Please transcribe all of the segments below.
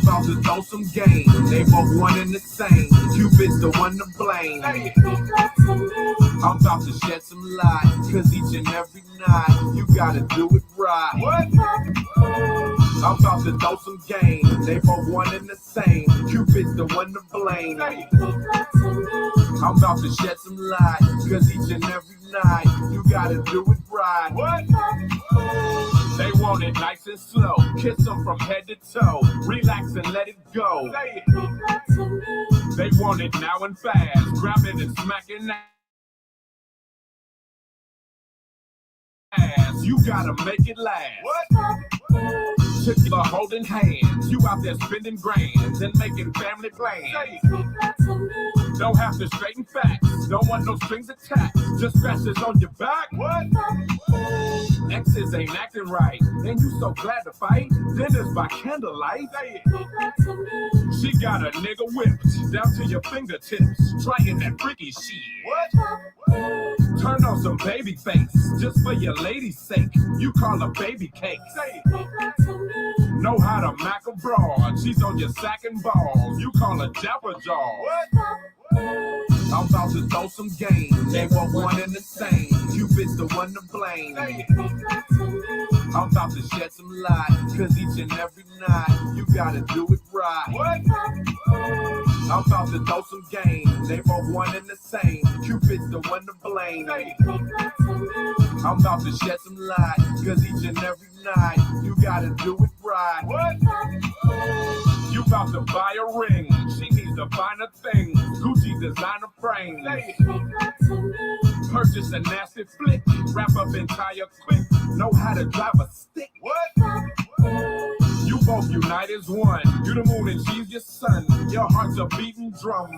about to throw some game. They both one and the same. Cupid's the one to blame. I'm about to shed some light, cause each and every night you gotta do it right. What? I'm about to throw some game. They both one and the same. Cupid's the one to blame. I'm about to shed some light, cause each and every night you gotta do it right. What? They want it nice and slow. Kiss them from head to toe. Relax and let it go. They want it now and fast. Grab it and smack it ass. You gotta make it last. What? Together holding hands. You out there spending grands and making family plans. Don't have to straighten facts. Don't want no strings attached. Just scratches on your back. What? Exes ain't acting right. And you so glad to fight. Dinner's by candlelight. She got a nigga whipped down to your fingertips. Trying that freaky shit. What? Turn on some baby face. Just for your lady's sake. You call her baby cake. Know how to mac a broad. She's on your sack and balls. You call her Jabber Jaw. What? I'm about to throw some game. They want one and the same. Cupid's the one to blame. I'm about to shed some light, cause each and every night you gotta do it right. What? I'm about to throw some game. They both one and the same. Cupid's the one to blame. I'm about to shed some light, cause each and every night you gotta do it right. What? You about to buy a ring. She needs to find a thing. Gucci designer frame. Purchase a nasty flick. Wrap up entire quick. Know how to drive a stick. What? You both unite as one. You the moon and she's your sun. Your heart's a beating drum.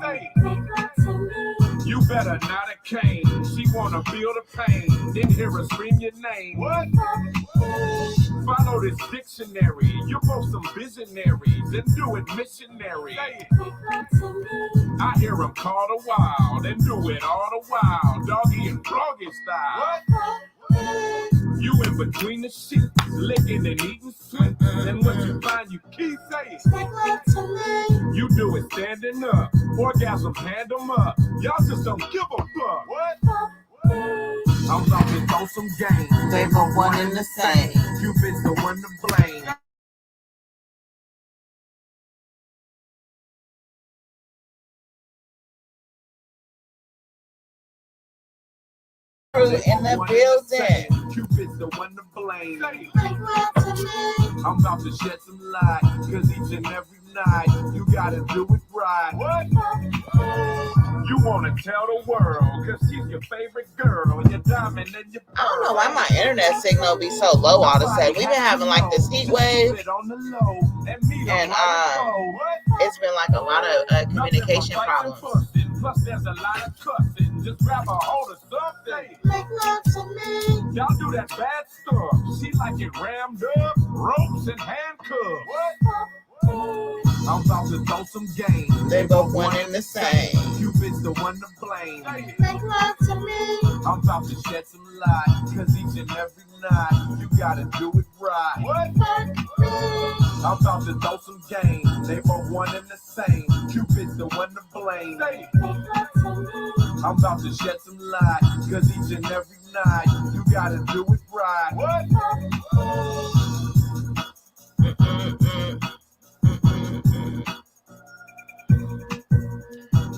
You better not a cane. She wanna feel the pain. Then hear her scream your name. What? Follow this dictionary. You're both some visionaries and do it missionary. I hear them call the wild and do it all the while. Doggy and froggy style. What? You in between the sheets, licking and eating sweet. And what you find, you keep saying. You do it standing up. Orgasm, hand them up. Y'all just don't give a fuck. What? I'm about to throw some game. They both one and the same. Cupid's the one to blame. In the building. Cupid's the one to blame. I'm about to shed some light, cause each and every night you gotta do it right. What? You wanna tell the world, cause she's your favorite girl, your diamond and your pearl. I don't know why my internet signal be so low all of a sudden. We've been having like this heat wave, and it's been like a lot of communication problems. Plus there's a lot of cussing. Just grab a hold of something. Make love to me. Y'all do that bad stuff. She like it rammed up, ropes and handcuffs. What? I'm about to throw some game. They both one and the same. Cupid's the one to blame. Make love to me. I'm about to shed some light, cause each and every night you gotta do it right. What? I'm about to throw some game. They both one and the same. Cupid's the one to blame. I'm about to shed some light, cause each and every night you gotta do it right. What?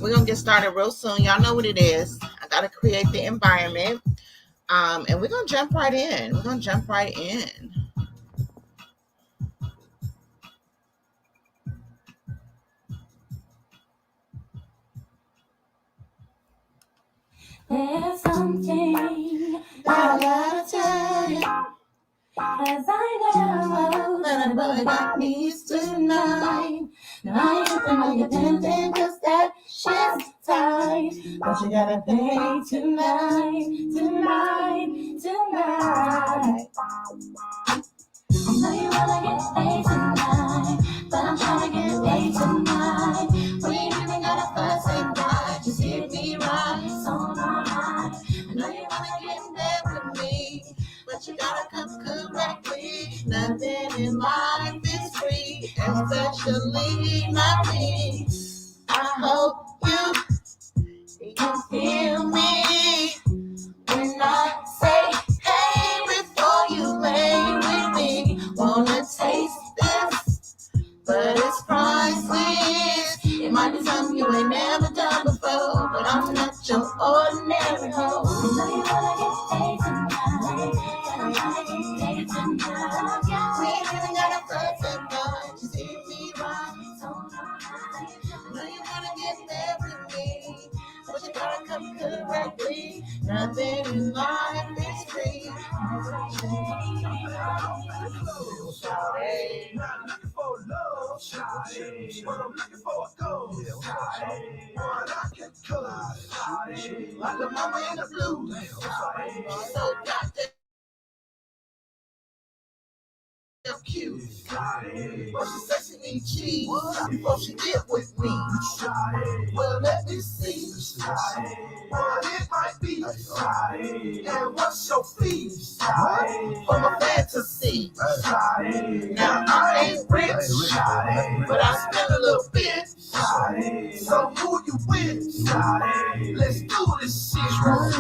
We're gonna get started real soon. Y'all know what it is. I gotta create the environment. And we're gonna jump right in. There's something I gotta tell you, as I know that a boy got needs tonight. Now you're tempting cause that shit's tight, but you gotta pay tonight. I know you wanna get paid tonight, but I'm trying to get paid tonight. We ain't even got a fuss and fight, just hit me right, so alright. I know you wanna get there with me, but you gotta come correctly. Nothing in life is free, especially not me. I hope you can feel me when I say, hey, before you lay with me. Wanna taste this, but it's priceless. It might be something you ain't never done before, but I'm not your ordinary hoe. You know you wanna get paid tonight, and I'm trying to get paid tonight. We ain't even got a fuss tonight. Just hit me right. So alright. I know you wanna get there with me, but you gotta come correctly. Nothing in life is free. Shawty, Not looking for love, shawty. But I'm looking for a goal, shawty. One I can color, shawty. like the mama in the blues. She's so goddamn cute. But she said she need cheese before she get with me. Well, let me see What it might be, and what's your fee for my fantasy. Now I ain't rich, but I spend a little bit. So who you with? Let's do this shit. I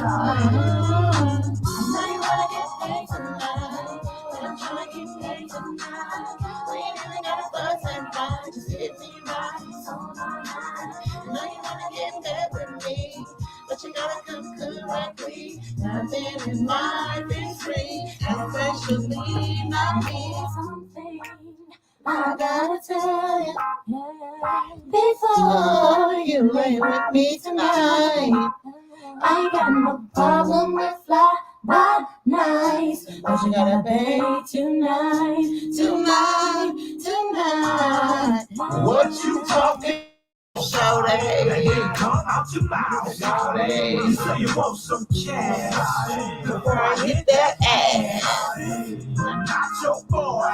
know you wanna get paid tonight, but I'm trying to get paid tonight. We ain't even got a fuss and fight, just hit me right. So alright. I know you wanna get there with me, but you gotta come correctly. Nothing in life is free, especially not me. Something I gotta tell you, before You lay with me tonight. I ain't got no problem with fly by nights, but you gotta pay tonight. Tonight. What you talking? That didn't Shawty, come out your mouth, shawty. You say you want some cash before I hit that ass. I'm not your boy,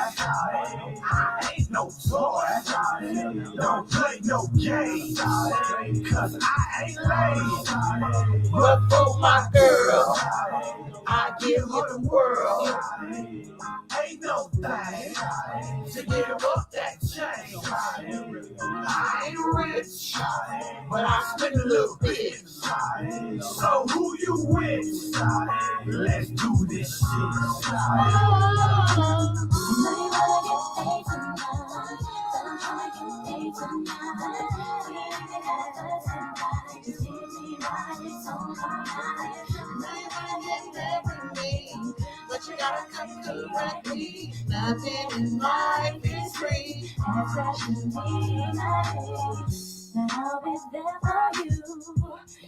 I ain't no toy. Don't play no games, cause I ain't lame. But for my girl, I give you the world. Ain't no thing to give up that chain. I ain't rich, But I spend a little bit. so who you with? Let's do this shit. I know you wanna get paid tonight, but I'm trying to get paid tonight. We ain't even got a fuss tonight, just hit me right. So alright. I know you wanna get there with me, but you gotta come correctly. Nothing in life is free. Especially not. Now I'll be there for you.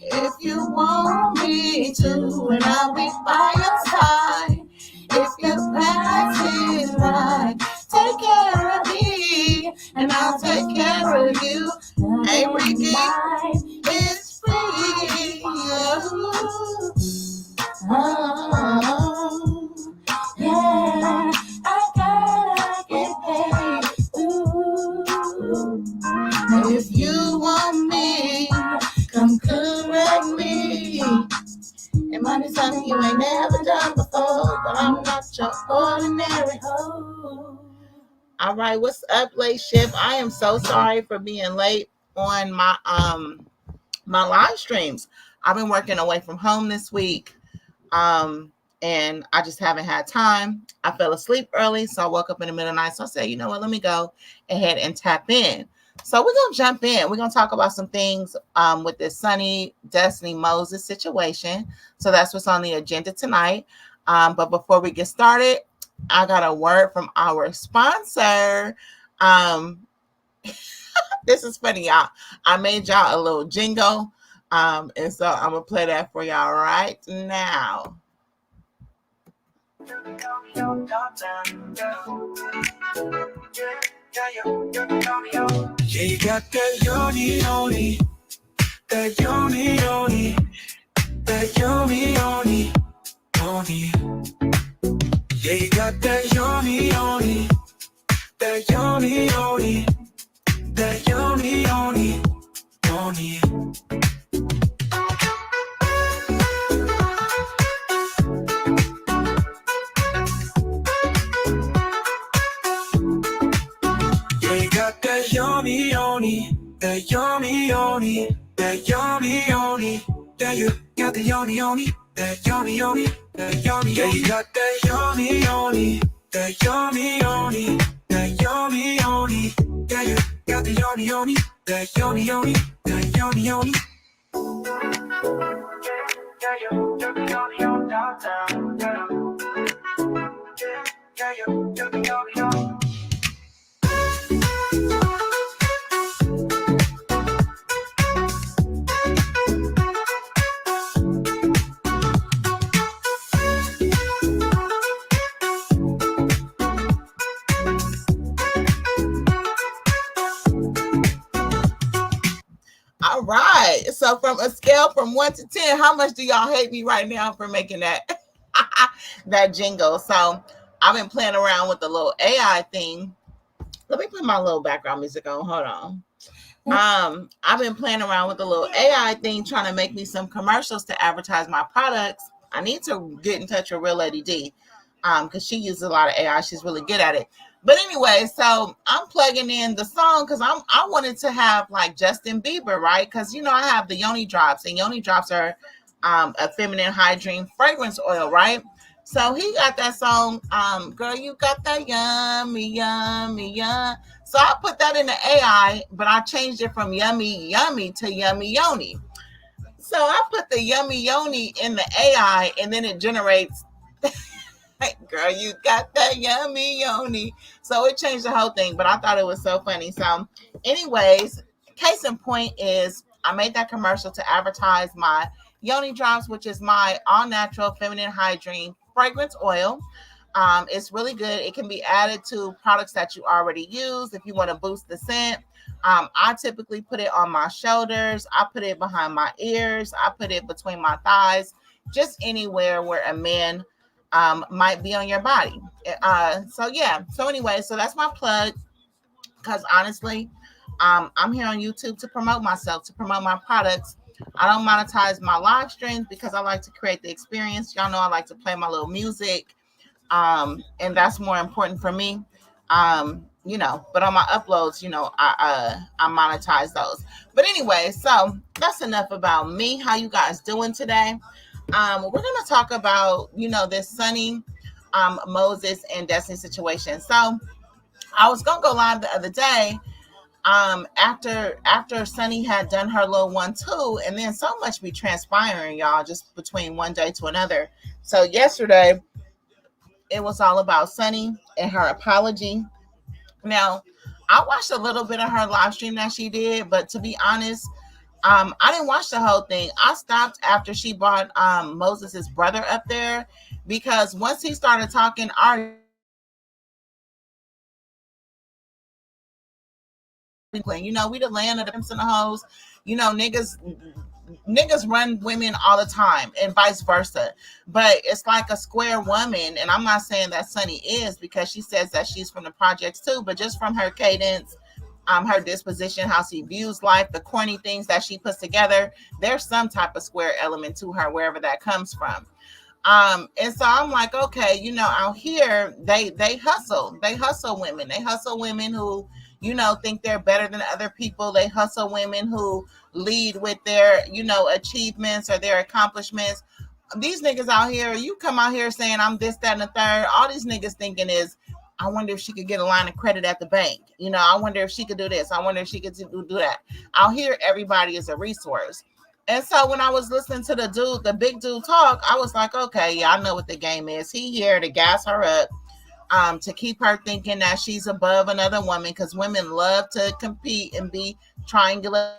If you want me to, and I'll be by your side. If your past is right, take care of me, and I'll take care of you. Hey, Ricky, it's free. Oh, yeah, I gotta get paid. Ooh. If you want me, come correct me. It might be something you ain't never done before, but I'm not your ordinary hoe. All right, what's up, late shift? I am so sorry for being late on my my live streams. I've been working away from home this week, and I just haven't had time. I fell asleep early, so I woke up in the middle of the night. So I said, you know what? Let me go ahead and tap in. So we're gonna jump in. We're gonna talk about some things with this Sunni Destiny Moses situation. So that's what's on the agenda tonight. But before we get started, I got a word from our sponsor. This is funny, y'all. I made y'all a little jingle, and so I'm gonna play that for y'all right now. Yeah, you got that yoni yoni, that yoni yoni, that yoni yoni, yoni. Yeah, you got that yoni yoni, that yoni yoni, that yoni yoni, yoni. Yeah, you that yummy yoni, that yummy yoni, that yummy yoni, that you got the yummy yoni, that yummy yoni, that yummy, yeah, you got that yummy yoni, that yummy yoni, that yummy yoni, yeah, you got the yummy yoni, that yummy yoni, that yummy yoni. All right. So from a scale from 1 to 10, how much do y'all hate me right now for making that that jingle? So I've been playing around with the little AI thing. Let me put my little background music on. Hold on. I've been playing around with the little AI thing, trying to make me some commercials to advertise my products. I need to get in touch with Real Lady D, because she uses a lot of AI. She's really good at it. But anyway, so I'm plugging in the song because I wanted to have like Justin Bieber, right? Because I have the Yoni drops, and Yoni drops are a feminine hygiene fragrance oil, right? So he got that song, girl, you got that yummy, yummy, yum. So I put that in the AI, but I changed it from yummy, yummy to yummy yoni. So I put the yummy yoni in the AI, and then it generates, girl, you got that yummy yoni. So it changed the whole thing, but I thought it was so funny. So anyways, case in point is I made that commercial to advertise my Yoni Drops, which is my all-natural feminine hygiene fragrance oil. It's really good. It can be added to products that you already use if you want to boost the scent. I typically put it on my shoulders. I put it behind my ears. I put it between my thighs, just anywhere where a man might be on your body. So yeah. So anyway, so that's my plug. Because honestly, I'm here on YouTube to promote myself, to promote my products. I don't monetize my live streams because I like to create the experience. Y'all know I like to play my little music. And that's more important for me. But on my uploads, I monetize those. But anyway, so that's enough about me. How you guys doing today? We're gonna talk about, this Sunni, Moses and Destiny situation. So I was gonna go live the other day, after Sunni had done her little 1-2, and then so much be transpiring, y'all, just between one day to another. So yesterday it was all about Sunni and her apology. Now, I watched a little bit of her live stream that she did, but to be honest, I didn't watch the whole thing. I stopped after she brought Moses' brother up there, because once he started talking, we the land of the pimps and the hoes. Niggas run women all the time, and vice versa. But it's like a square woman, and I'm not saying that Sunni is, because she says that she's from the projects too, but just from her cadence, her disposition, how she views life, the corny things that she puts together, there's some type of square element to her, wherever that comes from. And so I'm like, okay, out here they hustle women. They hustle women who, think they're better than other people. They hustle women who lead with their, achievements or their accomplishments. These niggas out here, you come out here saying I'm this, that, and the third. All these niggas thinking is, I wonder if she could get a line of credit at the bank. I wonder if she could do this. I wonder if she could do that. Out here, everybody is a resource. And so when I was listening to the big dude talk, I was like, okay, yeah, I know what the game is. He here to gas her up, to keep her thinking that she's above another woman, because women love to compete and be triangular.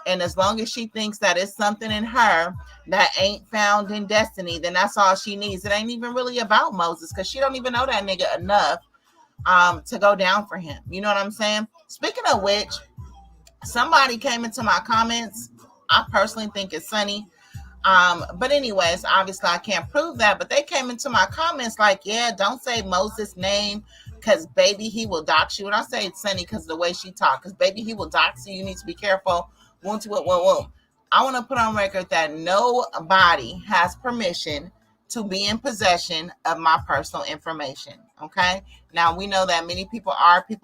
And as long as she thinks that it's something in her that ain't found in Destiny, then that's all she needs. It ain't even really about Moses, because she don't even know that nigga enough to go down for him. You know what I'm saying? Speaking of which, somebody came into my comments. I personally think it's Sunni. But anyways, obviously I can't prove that, but they came into my comments like, yeah, don't say Moses' name, because baby, he will dox you. And I say it's Sunni because of the way she talks, because baby, he will dox you. You need to be careful. I want to put on record that nobody has permission to be in possession of my personal information. Okay. Now we know that many people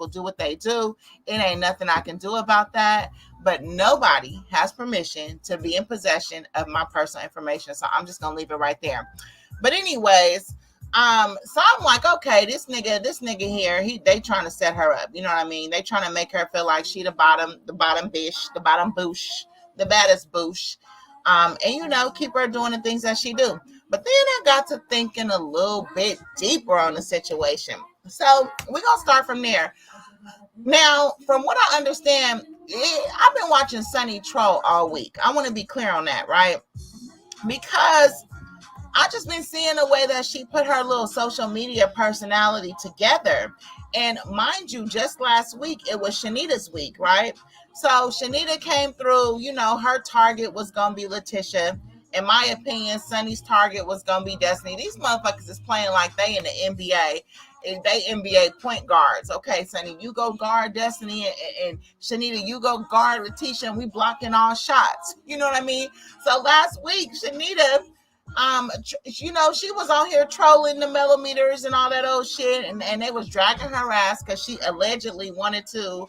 do what they do. It ain't nothing I can do about that. But nobody has permission to be in possession of my personal information. So I'm just gonna leave it right there. But anyways, so I'm like, okay, this nigga here, they trying to set her up. You know what I mean? They trying to make her feel like she the bottom bitch, the bottom boosh, the baddest boosh. And keep her doing the things that she do. But then I got to thinking a little bit deeper on the situation. So we're gonna start from there. Now, from what I understand, I've been watching Sunni troll all week. I want to be clear on that, right? Because I just been seeing the way that she put her little social media personality together. And mind you, just last week, it was Shanita's week, right? So Shanita came through, her target was going to be Letitia. In my opinion, Sunny's target was going to be Destiny. These motherfuckers is playing like they in the NBA. They NBA point guards. Okay, Sunny, you go guard Destiny, and Shanita, you go guard Letitia, and we blocking all shots. You know what I mean? So last week, Shanita, she was on here trolling the Melometers and all that old shit, and they was dragging her ass because she allegedly wanted to,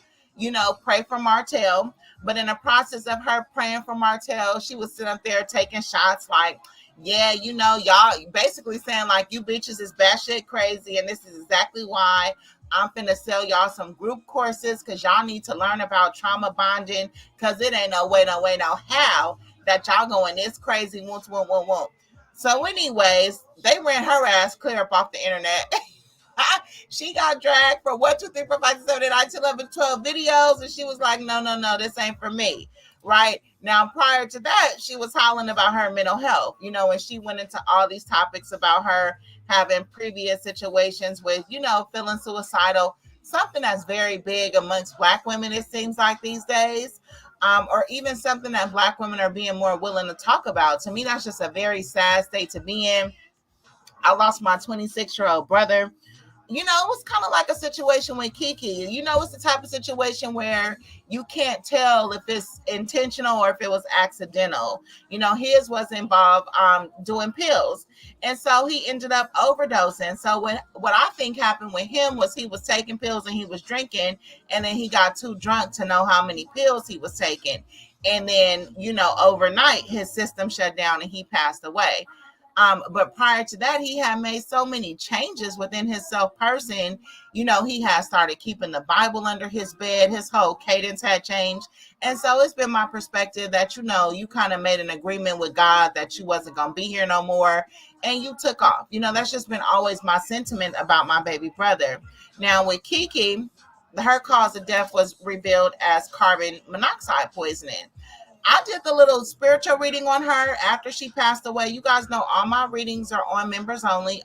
pray for Martell. But in the process of her praying for Martell, she was sitting up there taking shots like, yeah, y'all basically saying like, you bitches is batshit crazy, and this is exactly why I'm finna sell y'all some group courses, because y'all need to learn about trauma bonding, because it ain't no way, no how that y'all going this crazy once. So anyways, they ran her ass clear up off the internet. She got dragged for 1, 2, 3, 4, 5, 6, 7, 8, 9, 10, 11, 12 videos, and she was like, no, this ain't for me. Right now, prior to that, she was hollering about her mental health, and she went into all these topics about her having previous situations with, feeling suicidal, something that's very big amongst Black women, it seems like these days, or even something that Black women are being more willing to talk about. To me, that's just a very sad state to be in. I lost my 26-year-old brother. It was kind of like a situation with Kiki. It's the type of situation where you can't tell if it's intentional or if it was accidental. His was involved doing pills. And so he ended up overdosing. So what I think happened with him was he was taking pills and he was drinking, and then he got too drunk to know how many pills he was taking. And then, overnight his system shut down and he passed away. But prior to that, he had made so many changes within his self-person. He had started keeping the Bible under his bed. His whole cadence had changed. And so it's been my perspective that, you kind of made an agreement with God that you wasn't going to be here no more. And you took off. That's just been always my sentiment about my baby brother. Now with Kiki, her cause of death was revealed as carbon monoxide poisoning. I did the little spiritual reading on her after she passed away. You guys know all my readings are on members only.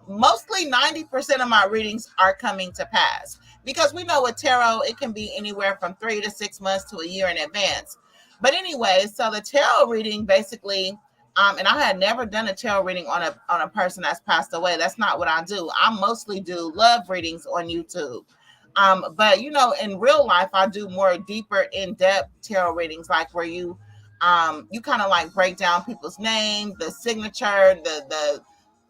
Mostly 90% of my readings are coming to pass, because we know with tarot, it can be anywhere from 3 to 6 months to a year in advance. But anyway, so the tarot reading basically, and I had never done a tarot reading on a person that's passed away. That's not what I do. I mostly do love readings on YouTube. But in real life, I do more deeper, in-depth tarot readings, like where you kind of like break down people's name, the signature,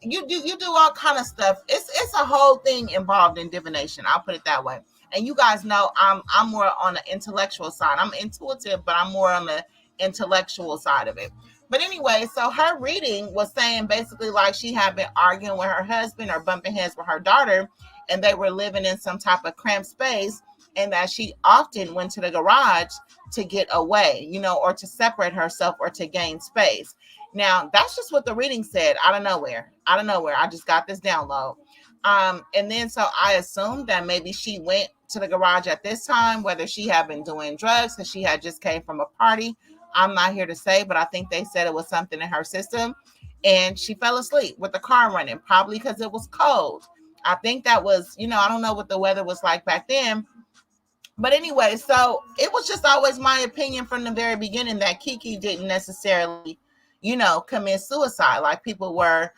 you do all kind of stuff. It's a whole thing involved in divination. I'll put it that way. And you guys know I'm more on the intellectual side. I'm intuitive, but I'm more on the intellectual side of it. But anyway, so her reading was saying basically like she had been arguing with her husband or bumping heads with her daughter, and they were living in some type of cramped space, and that she often went to the garage to get away, or to separate herself or to gain space. Now, that's just what the reading said out of nowhere. I just got this download. And then so I assumed that maybe she went to the garage at this time, whether she had been doing drugs because she had just came from a party. I'm not here to say, but I think they said it was something in her system, and she fell asleep with the car running, probably because it was cold. I think that was, I don't know what the weather was like back then. But anyway, so it was just always my opinion from the very beginning that Kiki didn't necessarily, commit suicide like people were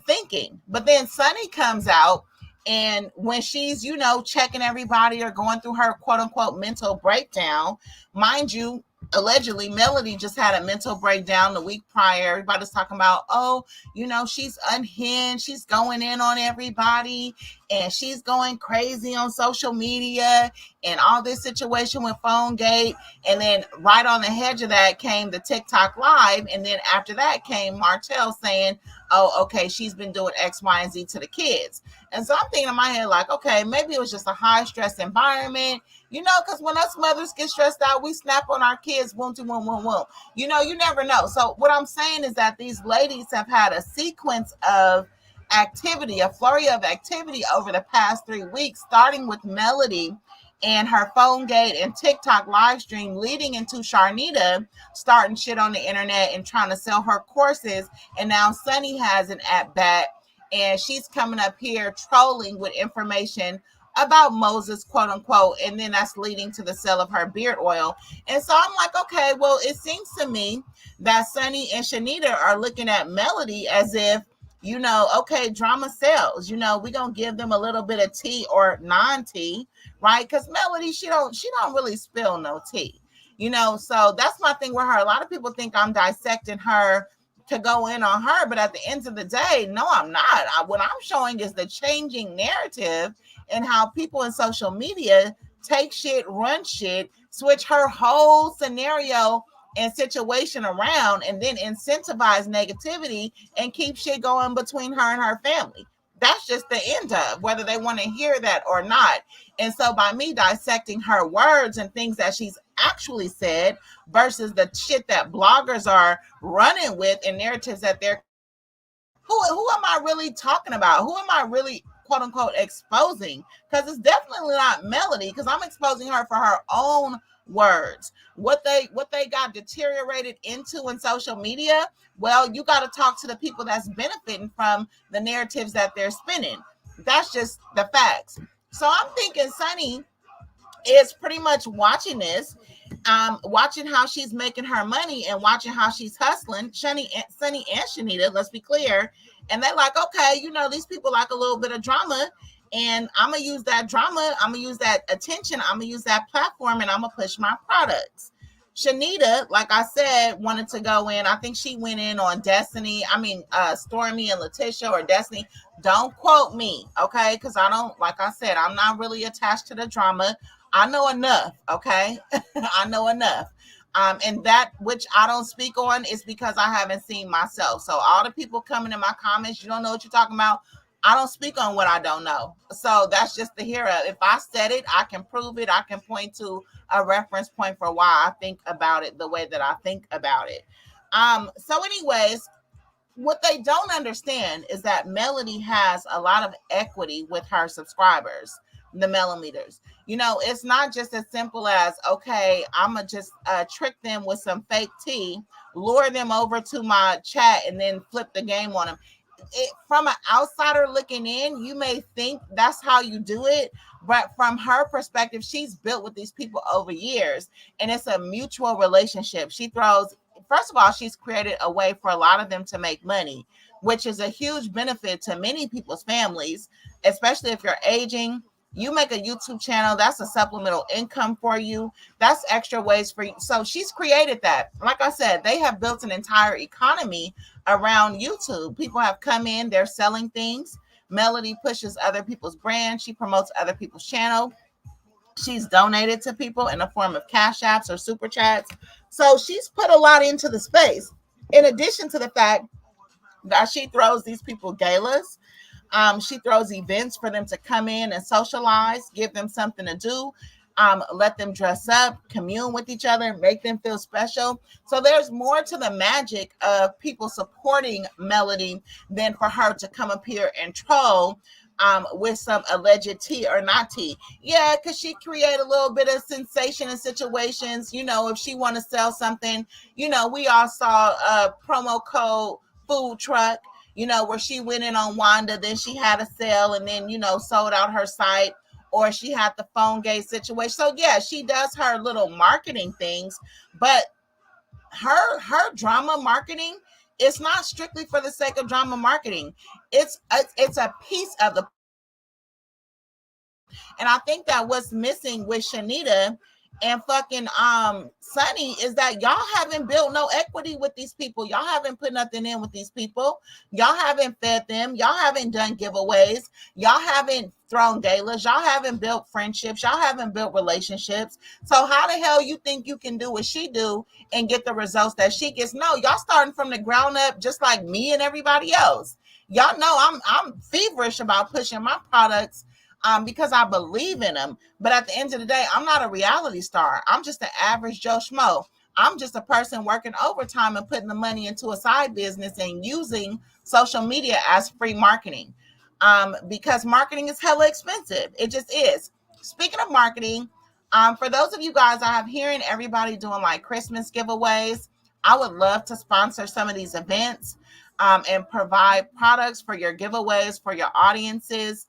thinking. But then Sunny comes out, and when she's, checking everybody or going through her quote unquote mental breakdown, mind you, allegedly Melody just had a mental breakdown the week prior. Everybody's talking about, oh, she's unhinged, she's going in on everybody, and she's going crazy on social media, and all this situation with PhoneGate. And then right on the hedge of that came the TikTok live, and then after that came Martell saying, oh, okay, she's been doing X, Y, and Z to the kids. And so I'm thinking in my head, like, okay, maybe it was just a high stress environment. Because when us mothers get stressed out, we snap on our kids, boom, boom, boom, boom, boom. You never know. So what I'm saying is that these ladies have had a sequence of activity, a flurry of activity over the past 3 weeks, starting with Melody and her PhoneGate and TikTok live stream, leading into Sharnita starting shit on the internet and trying to sell her courses. And now Sunni has an at bat, and she's coming up here trolling with information about Moses, quote unquote, and then that's leading to the sale of her beard oil. And so I'm like, okay, well, it seems to me that Sunni and Shanita are looking at Melody as if, okay, drama sells. We're gonna give them a little bit of tea or non-tea, right? Because Melody, she don't really spill no tea. So that's my thing with her. A lot of people think I'm dissecting her to go in on her, but at the end of the day, no, I'm not. What I'm showing is the changing narrative and how people in social media take shit, run shit, switch her whole scenario and situation around, and then incentivize negativity and keep shit going between her and her family. That's just the end of whether they want to hear that or not. And so by me dissecting her words and things that she's actually said versus the shit that bloggers are running with and narratives that they're, who am I really talking about? Who am I really, quote unquote, exposing? Because it's definitely not Melody, because I'm exposing her for her own words. What they got deteriorated into in social media, well, you got to talk to the people that's benefiting from the narratives that they're spinning. That's just the facts. So I'm thinking Sunni is pretty much watching this, watching how she's making her money and watching how she's hustling. Sunni and Shanita, let's be clear. And they're like, okay, these people like a little bit of drama, and I'm going to use that drama. I'm going to use that attention. I'm going to use that platform, and I'm going to push my products. Shanita, like I said, wanted to go in. I think she went in on Stormy and Letitia, or Destiny. Don't quote me, okay? Because I don't, like I said, I'm not really attached to the drama. I know enough, okay? I know enough. And that which I don't speak on is because I haven't seen myself. So all the people coming in my comments, you don't know what you're talking about. I don't speak on what I don't know. So that's just the hero. If I said it, I can prove it. I can point to a reference point for why I think about it the way that I think about it. So anyways, what they don't understand is that Melody has a lot of equity with her subscribers, the Melometers. It's not just as simple as, okay, I'm going to just trick them with some fake tea, lure them over to my chat, and then flip the game on them. From an outsider looking in, you may think that's how you do it, but from her perspective, she's built with these people over years, and it's a mutual relationship. First of all, she's created a way for a lot of them to make money, which is a huge benefit to many people's families, especially if you're aging. You make a YouTube channel, that's a supplemental income for you. That's extra ways for you. So she's created that. Like I said, they have built an entire economy around YouTube. People have come in, they're selling things. Melody pushes other people's brands. She promotes other people's channel. She's donated to people in the form of cash apps or super chats. So she's put a lot into the space. In addition to the fact that she throws these people galas, she throws events for them to come in and socialize, give them something to do, let them dress up, commune with each other, make them feel special. So there's more to the magic of people supporting Melody than for her to come up here and troll with some alleged tea or not tea. Yeah, because she create a little bit of sensation in situations. If she want to sell something, we all saw a promo code food truck, where she went in on Wanda, then she had a sale, and then, sold out her site, or she had the PhoneGate situation. So yeah, she does her little marketing things, but her drama marketing, it's not strictly for the sake of drama marketing. It's a piece of the, and I think that what's missing with Shanita and fucking Sunny, is that y'all haven't built no equity with these people. Y'all haven't put nothing in with these people. Y'all haven't fed them. Y'all haven't done giveaways. Y'all haven't thrown galas. Y'all haven't built friendships. Y'all haven't built relationships. So how the hell you think you can do what she do and get the results that she gets? No, y'all starting from the ground up, just like me and everybody else. Y'all know I'm feverish about pushing my products because I believe in them. But at the end of the day, I'm not a reality star. I'm just an average Joe Schmo. I'm just a person working overtime and putting the money into a side business and using social media as free marketing. Because marketing is hella expensive. It just is. Speaking of marketing, for those of you guys, I have hearing everybody doing like Christmas giveaways. I would love to sponsor some of these events and provide products for your giveaways for your audiences.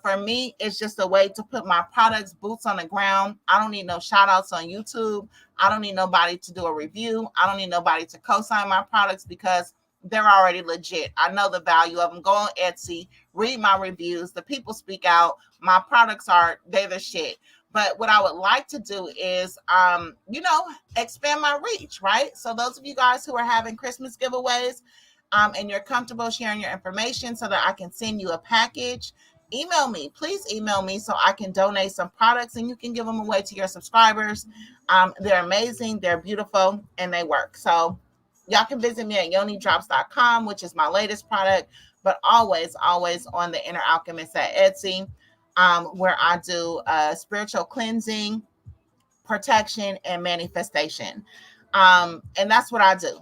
For me, it's just a way to put my products boots on the ground. I don't need no shout outs on YouTube. I don't need nobody to do a review. I don't need nobody to co-sign my products because they're already legit. I know the value of them. Go on Etsy, read my reviews. The people speak out. My products they're the shit. But what I would like to do is, expand my reach, right? So those of you guys who are having Christmas giveaways, and you're comfortable sharing your information so that I can send you a package, email me. Please email me so I can donate some products and you can give them away to your subscribers. They're amazing, they're beautiful, and they work. So y'all can visit me at yonidrops.com, which is my latest product, but always on the Inner Alchemist at Etsy, where I do spiritual cleansing, protection, and manifestation. And that's what I do.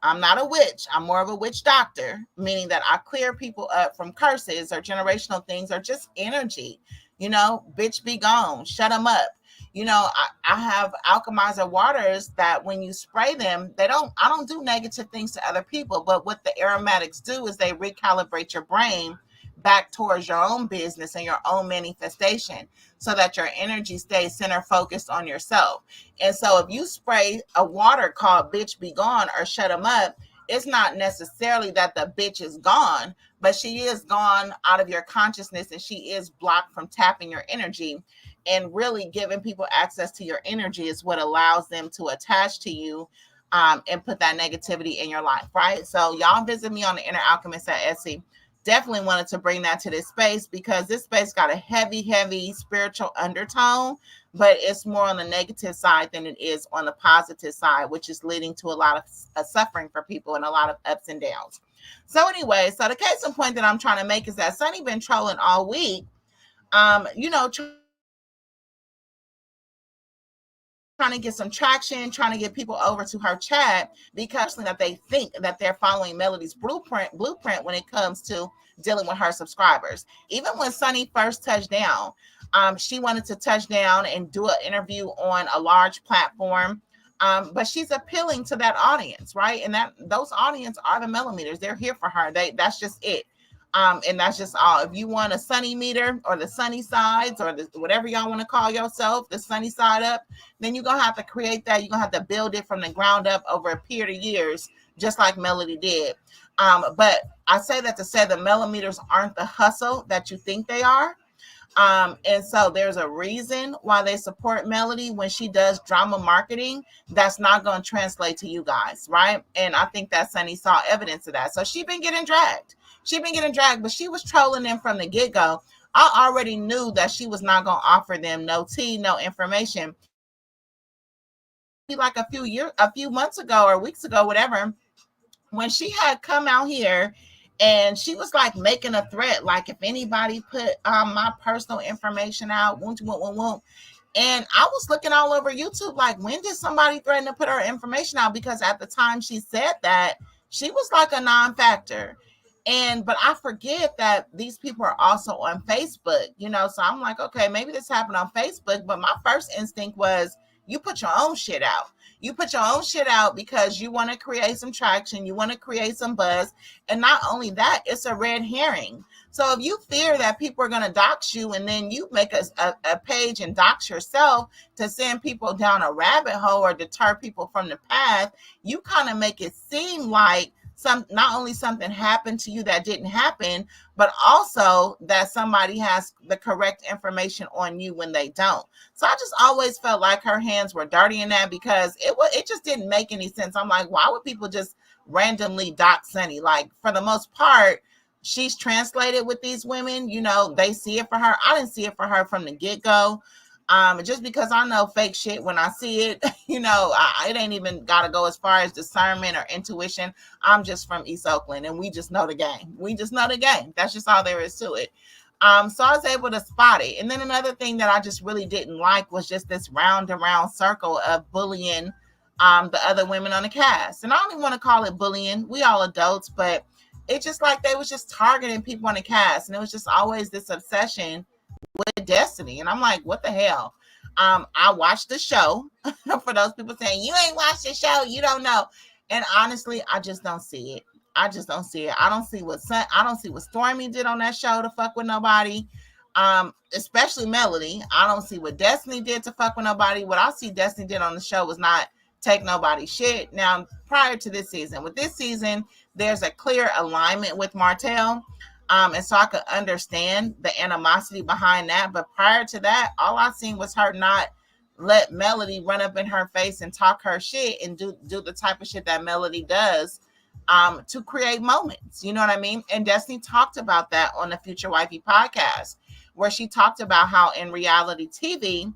I'm not a witch. I'm more of a witch doctor, meaning that I clear people up from curses or generational things or just energy. Bitch be gone, shut them up. I have alchemizer waters that when you spray them, I don't do negative things to other people, but what the aromatics do is they recalibrate your brain back towards your own business and your own manifestation so that your energy stays center focused on yourself. And so if you spray a water called bitch be gone or shut them up, it's not necessarily that the bitch is gone, but she is gone out of your consciousness and she is blocked from tapping your energy. And really giving people access to your energy is what allows them to attach to you and put that negativity in your life, right? So y'all visit me on the Inner Alchemist at Etsy. Definitely wanted to bring that to this space because this space got a heavy spiritual undertone, but it's more on the negative side than it is on the positive side, which is leading to a lot of suffering for people and a lot of ups and downs. So anyway, the case in point that I'm trying to make is that Sunny been trolling all week, trying to get some traction, trying to get people over to her chat because that they think that they're following Melody's blueprint when it comes to dealing with her subscribers. Even when Sunny first touched down, she wanted to touch down and do an interview on a large platform. But she's appealing to that audience, right? And those audience are the Melometers. They're here for her. That's just it. And that's just all. If you want a Sunny meter or the Sunny sides or whatever y'all want to call yourself, the Sunny side up, then you're going to have to create that. You're going to have to build it from the ground up over a period of years, just like Melody did. But I say that to say the Melometers aren't the hustle that you think they are. And so there's a reason why they support Melody when she does drama marketing. That's not going to translate to you guys, right? And I think that Sunny saw evidence of that. So she's been getting dragged. But she was trolling them from the get-go. I already knew that she was not going to offer them no tea, no information. Like a few months ago or weeks ago, whatever, when she had come out here and she was like making a threat, like if anybody put my personal information out, won't. And I was looking all over YouTube, like, when did somebody threaten to put her information out? Because at the time she said that, she was like a non-factor. But I forget that these people are also on Facebook, so I'm like, okay, maybe this happened on Facebook. But my first instinct was, you put your own shit out. You put your own shit out because you want to create some traction. You want to create some buzz. And not only that, it's a red herring. So if you fear that people are going to dox you and then you make a page and dox yourself to send people down a rabbit hole or deter people from the path, you kind of make it seem like not only something happened to you that didn't happen, but also that somebody has the correct information on you when they don't. So I just always felt like her hands were dirty in that, because it just didn't make any sense. I'm like, why would people just randomly dox Sunni? Like, for the most part, she's translated with these women, they see it for her. I didn't see it for her from the get-go. Just because I know fake shit when I see it, it ain't even got to go as far as discernment or intuition. I'm just from East Oakland, and we just know the game. That's just all there is to it. So I was able to spot it. And then another thing that I just really didn't like was just this round and round circle of bullying the other women on the cast. And I don't even want to call it bullying. We all adults, but it's just like they was just targeting people on the cast. And it was just always this obsession with Destiny. And I'm like, what the hell? I watched the show. For those people saying, you ain't watched the show, you don't know. And honestly, I just don't see it. I don't see what Stormy did on that show to fuck with nobody. Especially Melody. I don't see what Destiny did to fuck with nobody. What I see Destiny did on the show was not take nobody's shit. Now, prior to this season, with this season, there's a clear alignment with Martell. And so I could understand the animosity behind that. But prior to that, all I seen was her not let Melody run up in her face and talk her shit and do the type of shit that Melody does to create moments. You know what I mean? And Destiny talked about that on the Future Wifey podcast, where she talked about how in reality TV,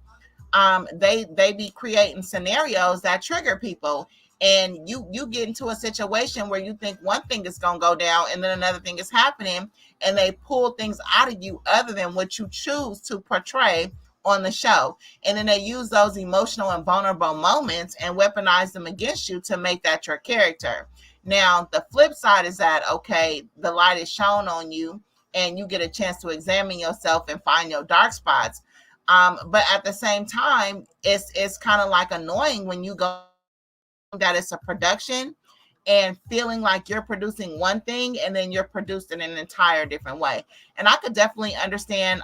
they be creating scenarios that trigger people. And you get into a situation where you think one thing is going to go down and then another thing is happening, and they pull things out of you other than what you choose to portray on the show. And then they use those emotional and vulnerable moments and weaponize them against you to make that your character. Now, the flip side is that, okay, the light is shown on you and you get a chance to examine yourself and find your dark spots. But at the same time, it's kind of like annoying when you go that it's a production and feeling like you're producing one thing and then you're produced in an entire different way. And I could definitely understand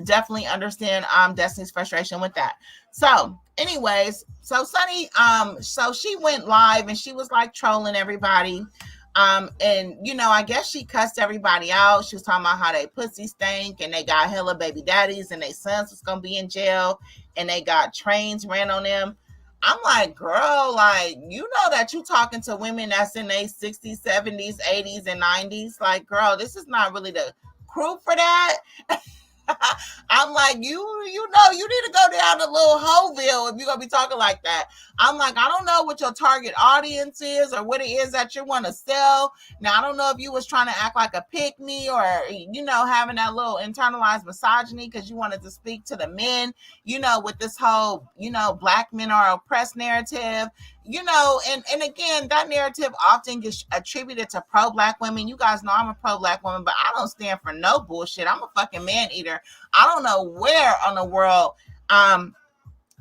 Destiny's frustration with that. So anyways, so Sunni, so she went live and she was like trolling everybody. And I guess she cussed everybody out. She was talking about how they pussy stink and they got hella baby daddies and their sons was gonna be in jail and they got trains ran on them. I'm like, girl, like, that you talking to women that's in their 60s, 70s, 80s, and 90s. Like, girl, this is not really the crew for that. I'm like, you need to go down to Little Hoville if you're going to be talking like that. I'm like, I don't know what your target audience is or what it is that you want to sell. Now, I don't know if you was trying to act like a pick-me or, having that little internalized misogyny because you wanted to speak to the men, with this whole, black men are oppressed narrative. And again, that narrative often gets attributed to pro-black women. You guys know I'm a pro-black woman, but I don't stand for no bullshit. I'm a fucking man-eater. I don't know where on the world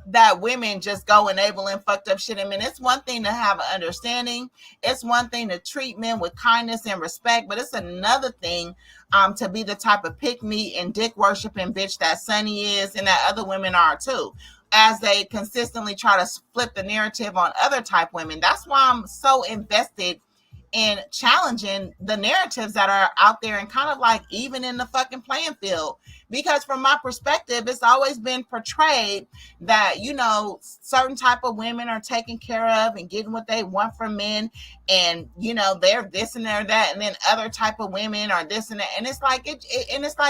that women just go enabling fucked up shit. I mean, it's one thing to have an understanding. It's one thing to treat men with kindness and respect, but it's another thing to be the type of pick-me and dick worshiping bitch that Sunni is and that other women are too, as they consistently try to flip the narrative on other type women. That's why I'm so invested in challenging the narratives that are out there and kind of like even in the fucking playing field. Because from my perspective, it's always been portrayed that, certain type of women are taken care of and getting what they want from men. And, they're this and they're that. And then other type of women are this and that. And it's like,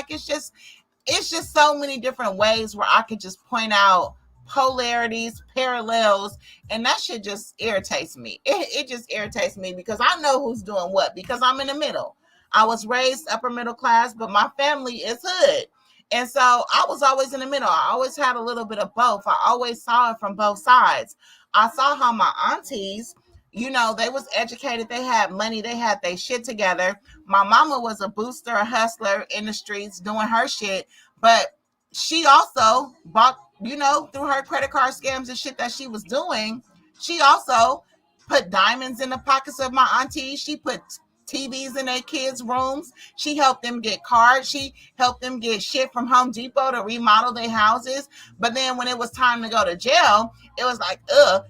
it's just so many different ways where I could just point out polarities, parallels, and that shit just irritates me. It just irritates me because I know who's doing what, because I'm in the middle. I was raised upper middle class, but my family is hood. And so I was always in the middle. I always had a little bit of both. I always saw it from both sides. I saw how my aunties, they was educated, they had money, they had their shit together. My mama was a booster, a hustler in the streets doing her shit, but she also bought, through her credit card scams and shit that she was doing, she also put diamonds in the pockets of my aunties. She put TVs in their kids' rooms. She helped them get cards. She helped them get shit from Home Depot to remodel their houses. But then when it was time to go to jail, it was like,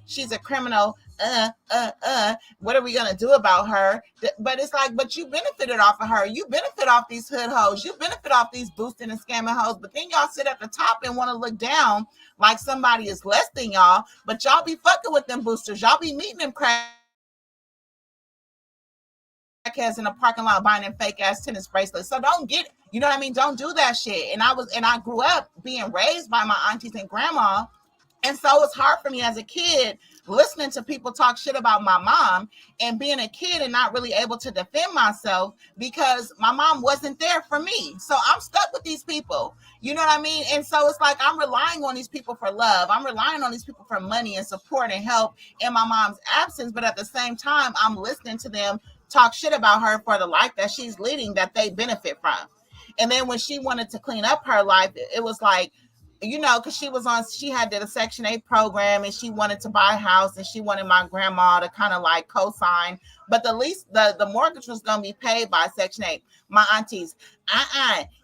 she's a criminal. what are we gonna do about her? But it's like, but you benefited off of her. You benefit off these hood hoes. You benefit off these boosting and scamming hoes. But then y'all sit at the top and want to look down like somebody is less than y'all. But y'all be fucking with them boosters. Y'all be meeting them crackheads in a parking lot buying them fake ass tennis bracelets. So don't get, you know what I mean? Don't do that shit. And I grew up being raised by my aunties and grandma. And so it's hard for me as a kid listening to people talk shit about my mom and being a kid and not really able to defend myself because my mom wasn't there for me. So I'm stuck with these people. You know what I mean? And so it's like I'm relying on these people for love. I'm relying on these people for money and support and help in my mom's absence. But at the same time, I'm listening to them talk shit about her for the life that she's leading that they benefit from. And then when she wanted to clean up her life, it was like, you know, because she had did a Section 8 program and she wanted to buy a house and she wanted my grandma to kind of like co-sign. But the mortgage was going to be paid by Section 8. My aunties,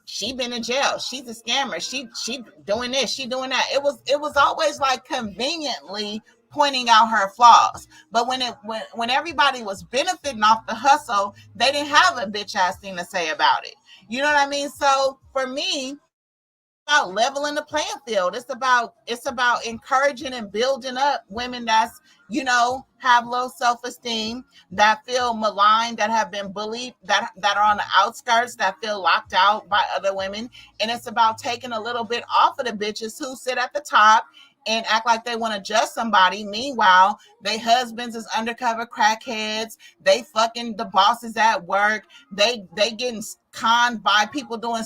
she been in jail. She's a scammer. She doing this, she doing that. It was always like conveniently pointing out her flaws. But when everybody was benefiting off the hustle, they didn't have a bitch ass thing to say about it. You know what I mean? So for me, about leveling the playing field. It's about encouraging and building up women that's, you know, have low self-esteem, that feel maligned, that have been bullied, that are on the outskirts, that feel locked out by other women. And it's about taking a little bit off of the bitches who sit at the top and act like they want to judge somebody. Meanwhile, they husbands is undercover crackheads. They fucking the bosses at work. They getting conned by people doing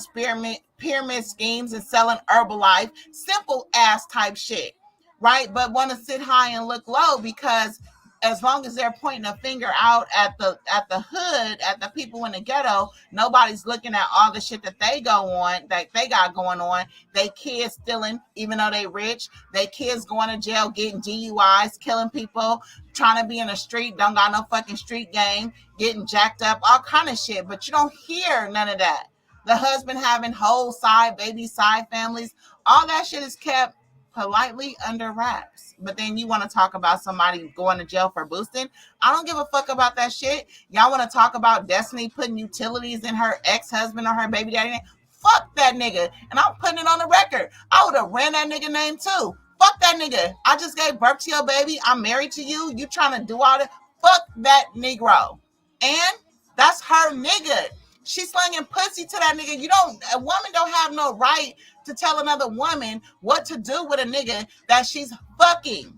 pyramid schemes and selling Herbalife, simple ass type shit, right? But want to sit high and look low because as long as they're pointing a finger out at the hood, at the people in the ghetto, nobody's looking at all the shit that they got going on. They kids stealing, even though they rich. They kids going to jail, getting DUIs, killing people, trying to be in the street, don't got no fucking street game, getting jacked up, all kind of shit. But you don't hear none of that. The husband having whole side, baby side families, all that shit is kept politely under wraps. But then you want to talk about somebody going to jail for boosting. I don't give a fuck about that shit. Y'all want to talk about Destiny putting utilities in her ex-husband or her baby daddy name? Fuck that nigga. And I'm putting it on the record. I would have ran that nigga name too. Fuck that nigga. I just gave birth to your baby. I'm married to you. You trying to do all that? Fuck that Negro. And that's her nigga. She's slinging pussy to that nigga. A woman don't have no right to tell another woman what to do with a nigga that she's fucking,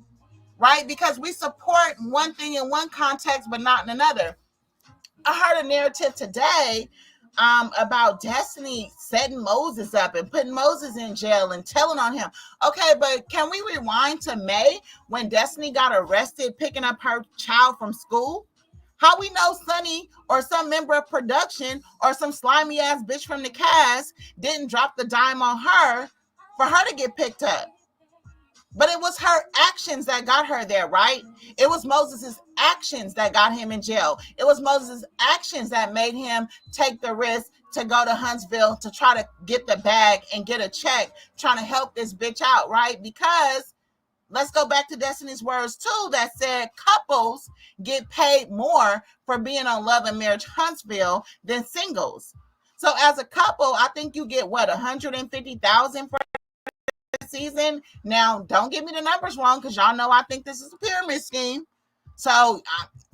right? Because we support one thing in one context, but not in another. I heard a narrative today about Destiny setting Moses up and putting Moses in jail and telling on him. Okay, but can we rewind to May when Destiny got arrested picking up her child from school? How we know Sunni or some member of production or some slimy ass bitch from the cast didn't drop the dime on her for her to get picked up? But it was her actions that got her there, right? It was Moses' actions that got him in jail. It was Moses' actions that made him take the risk to go to Huntsville to try to get the bag and get a check, trying to help this bitch out, right? Because let's go back to Destiny's words too, that said couples get paid more for being on Love and Marriage Huntsville than singles. So as a couple, I think you get what, $150,000 for a season. Now, don't get me the numbers wrong, because y'all know I think this is a pyramid scheme. So,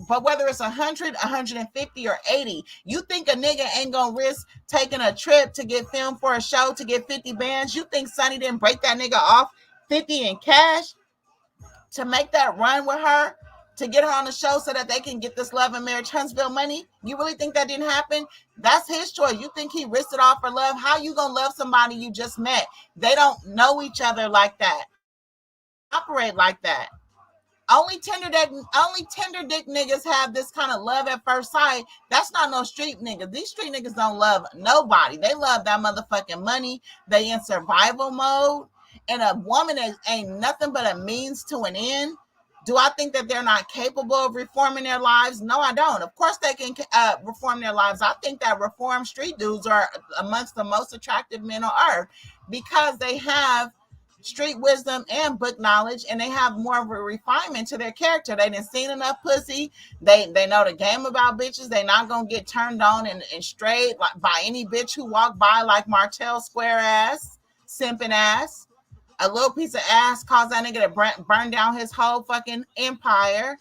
but whether it's 100, 150, or 80, you think a nigga ain't gonna risk taking a trip to get filmed for a show to get 50 bands? You think Sunni didn't break that nigga off 50 in cash to make that run with her, to get her on the show so that they can get this Love and Marriage Huntsville money? You really think that didn't happen? That's his choice. You think he risked it all for love? How you gonna love somebody you just met? They don't know each other like that. Operate like that. Only tender dick niggas have this kind of love at first sight. That's not no street niggas. These street niggas don't love nobody. They love that motherfucking money. They in survival mode. And a woman ain't nothing but a means to an end. Do I think that they're not capable of reforming their lives? No, I don't. Of course they can reform their lives. I think that reformed street dudes are amongst the most attractive men on earth because they have street wisdom and book knowledge, and they have more of a refinement to their character. They done seen enough pussy. They know the game about bitches. They not gonna get turned on and straight like by any bitch who walk by like Martell square ass, simping ass. A little piece of ass caused that nigga to burn down his whole fucking empire.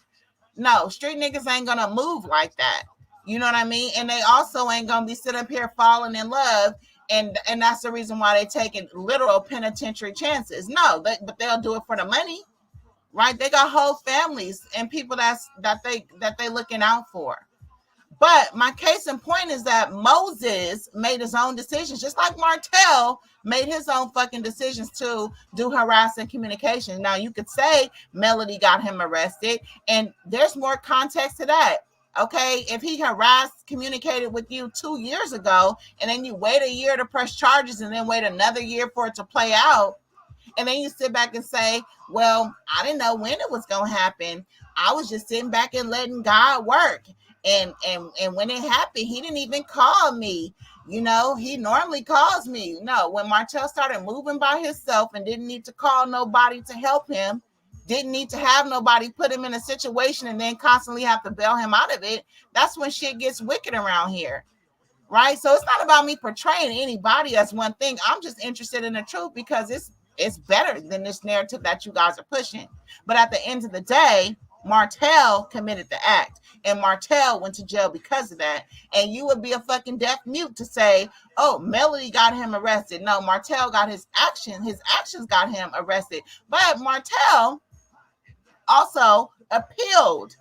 No, street niggas ain't gonna move like that. You know what I mean? And they also ain't gonna be sitting up here falling in love, and that's the reason why they taking literal penitentiary chances. No, but they'll do it for the money, right? They got whole families and people that they looking out for. But my case in point is that Moses made his own decisions, just like Martell made his own fucking decisions to do harassing communication. Now, you could say Melody got him arrested, and there's more context to that. Okay, if he harassed, communicated with you 2 years ago, and then you wait a year to press charges and then wait another year for it to play out, and then you sit back and say, well, I didn't know when it was going to happen. I was just sitting back and letting God work. And when it happened, he didn't even call me. You know, he normally calls me. No, when Martell started moving by himself and didn't need to call nobody to help him, didn't need to have nobody put him in a situation and then constantly have to bail him out of it, that's when shit gets wicked around here. Right? So it's not about me portraying anybody as one thing. I'm just interested in the truth because it's better than this narrative that you guys are pushing. But at the end of the day, Martell committed the act, and Martell went to jail because of that. And you would be a fucking deaf mute to say, oh, Melody got him arrested. No, Martell got his actions got him arrested. But Martell also appealed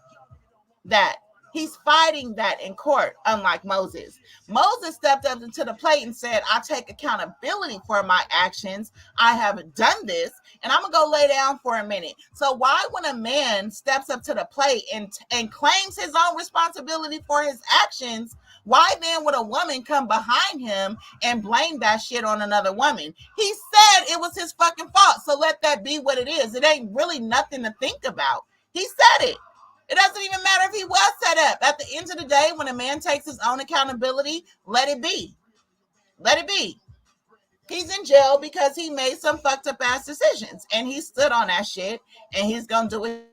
that. He's fighting that in court, unlike Moses. Moses stepped up into the plate and said, I take accountability for my actions. I have done this, and I'm going to go lay down for a minute. So why, when a man steps up to the plate and claims his own responsibility for his actions, why then would a woman come behind him and blame that shit on another woman? He said it was his fucking fault, so let that be what it is. It ain't really nothing to think about. He said it. It doesn't even matter if he was set up. At the end of the day, when a man takes his own accountability, let it be. Let it be. He's in jail because he made some fucked up ass decisions, and he stood on that shit, and he's gonna do it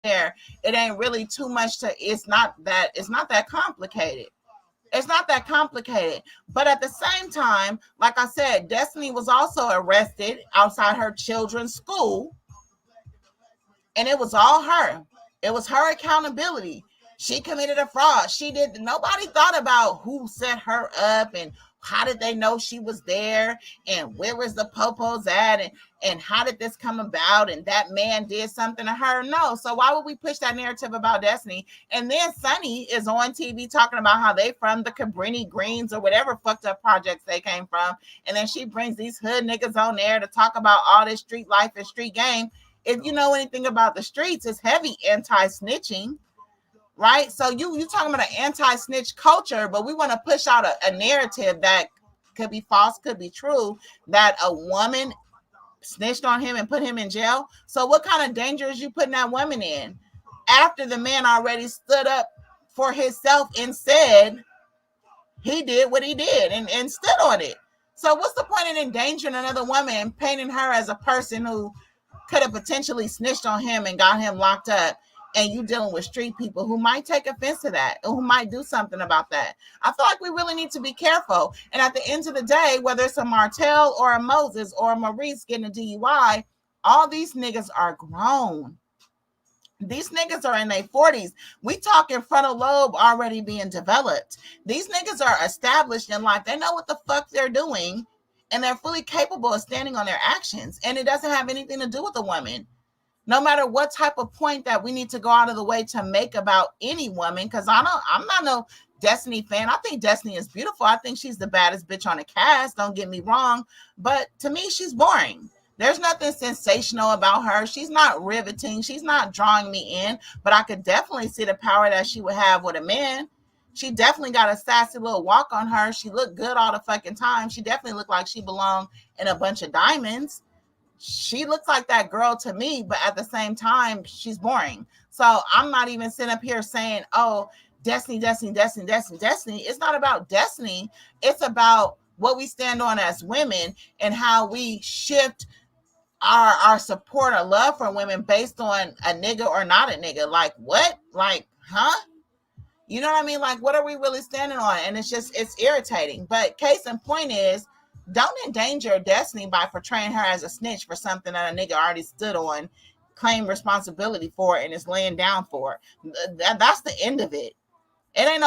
there. It ain't really too much to. It's not that complicated. It's not that complicated. But at the same time, like I said, Destiny was also arrested outside her children's school. And it was all her. It was her accountability. She committed a fraud. Nobody thought about who set her up and how did they know she was there and where was the popos at and how did this come about and that man did something to her. No. So why would we push that narrative about Destiny? And then Sunni is on TV talking about how they from the Cabrini Greens or whatever fucked up projects they came from. And then she brings these hood niggas on there to talk about all this street life and street game. If you know anything about the streets, it's heavy anti-snitching, right? So you talking about an anti-snitch culture, but we want to push out a narrative that could be false, could be true, that a woman snitched on him and put him in jail. So what kind of danger is you putting that woman in after the man already stood up for himself and said he did what he did and stood on it? So what's the point in endangering another woman and painting her as a person who could have potentially snitched on him and got him locked up, and you dealing with street people who might take offense to that or who might do something about that? I feel like we really need to be careful. And at the end of the day, whether it's a Martell or a Moses or a Maurice getting a DUI, all these niggas are grown. These niggas are in their 40s. We talking frontal lobe already being developed. These niggas are established in life. They know what the fuck they're doing. And they're fully capable of standing on their actions. And it doesn't have anything to do with a woman. No matter what type of point that we need to go out of the way to make about any woman, because I'm not no Destiny fan. I think Destiny is beautiful. I think she's the baddest bitch on the cast. Don't get me wrong. But to me, she's boring. There's nothing sensational about her. She's not riveting. She's not drawing me in. But I could definitely see the power that she would have with a man. She definitely got a sassy little walk on her. She looked good all the fucking time. She definitely looked like she belonged in a bunch of diamonds. She looks like that girl to me, but at the same time, she's boring. So I'm not even sitting up here saying, oh, Destiny. It's not about Destiny. It's about what we stand on as women, and how we shift our support or love for women based on a nigga or not a nigga. Like, what? Like, huh? You know what I mean? Like, what are we really standing on? And it's irritating. But case in point is, don't endanger Destiny by portraying her as a snitch for something that a nigga already stood on, claimed responsibility for, and is laying down for. That's the end of it. It ain't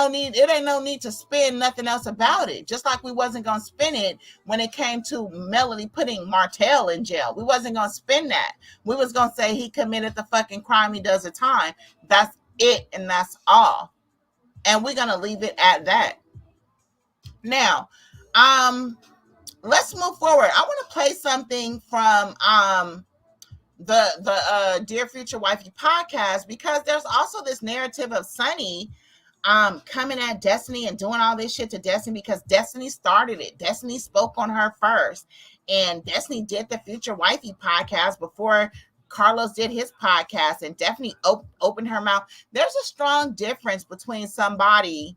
no need to spin nothing else about it. Just like we wasn't gonna spin it when it came to Melody putting Martell in jail. We wasn't gonna spin that. We was gonna say he committed the fucking crime, he does the time. That's it, and that's all. And we're gonna leave it at that. Now, let's move forward. I want to play something from the Dear Future Wifey podcast, because there's also this narrative of Sunni coming at Destiny and doing all this shit to Destiny because Destiny started it. Destiny spoke on her first, and Destiny did the Future Wifey podcast before Carlos did his podcast, and Destiny opened her mouth. There's a strong difference between somebody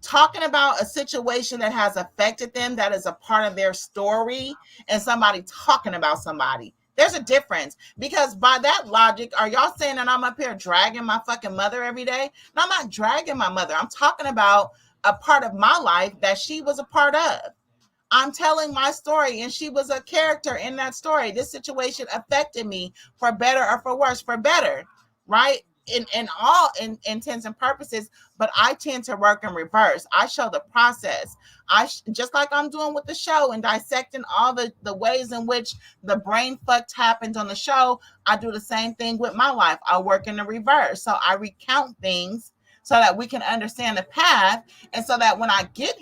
talking about a situation that has affected them, that is a part of their story, and somebody talking about somebody. There's a difference, because by that logic, are y'all saying that I'm up here dragging my fucking mother every day? No, I'm not dragging my mother. I'm talking about a part of my life that she was a part of. I'm telling my story, and she was a character in that story. This situation affected me for better or for worse. For better, right? In all intents and purposes, but I tend to work in reverse. I show the process. Just like I'm doing with the show and dissecting all the ways in which the brain fucked happened on the show. I do the same thing with my life. I work in the reverse. So I recount things so that we can understand the path, and so that when I get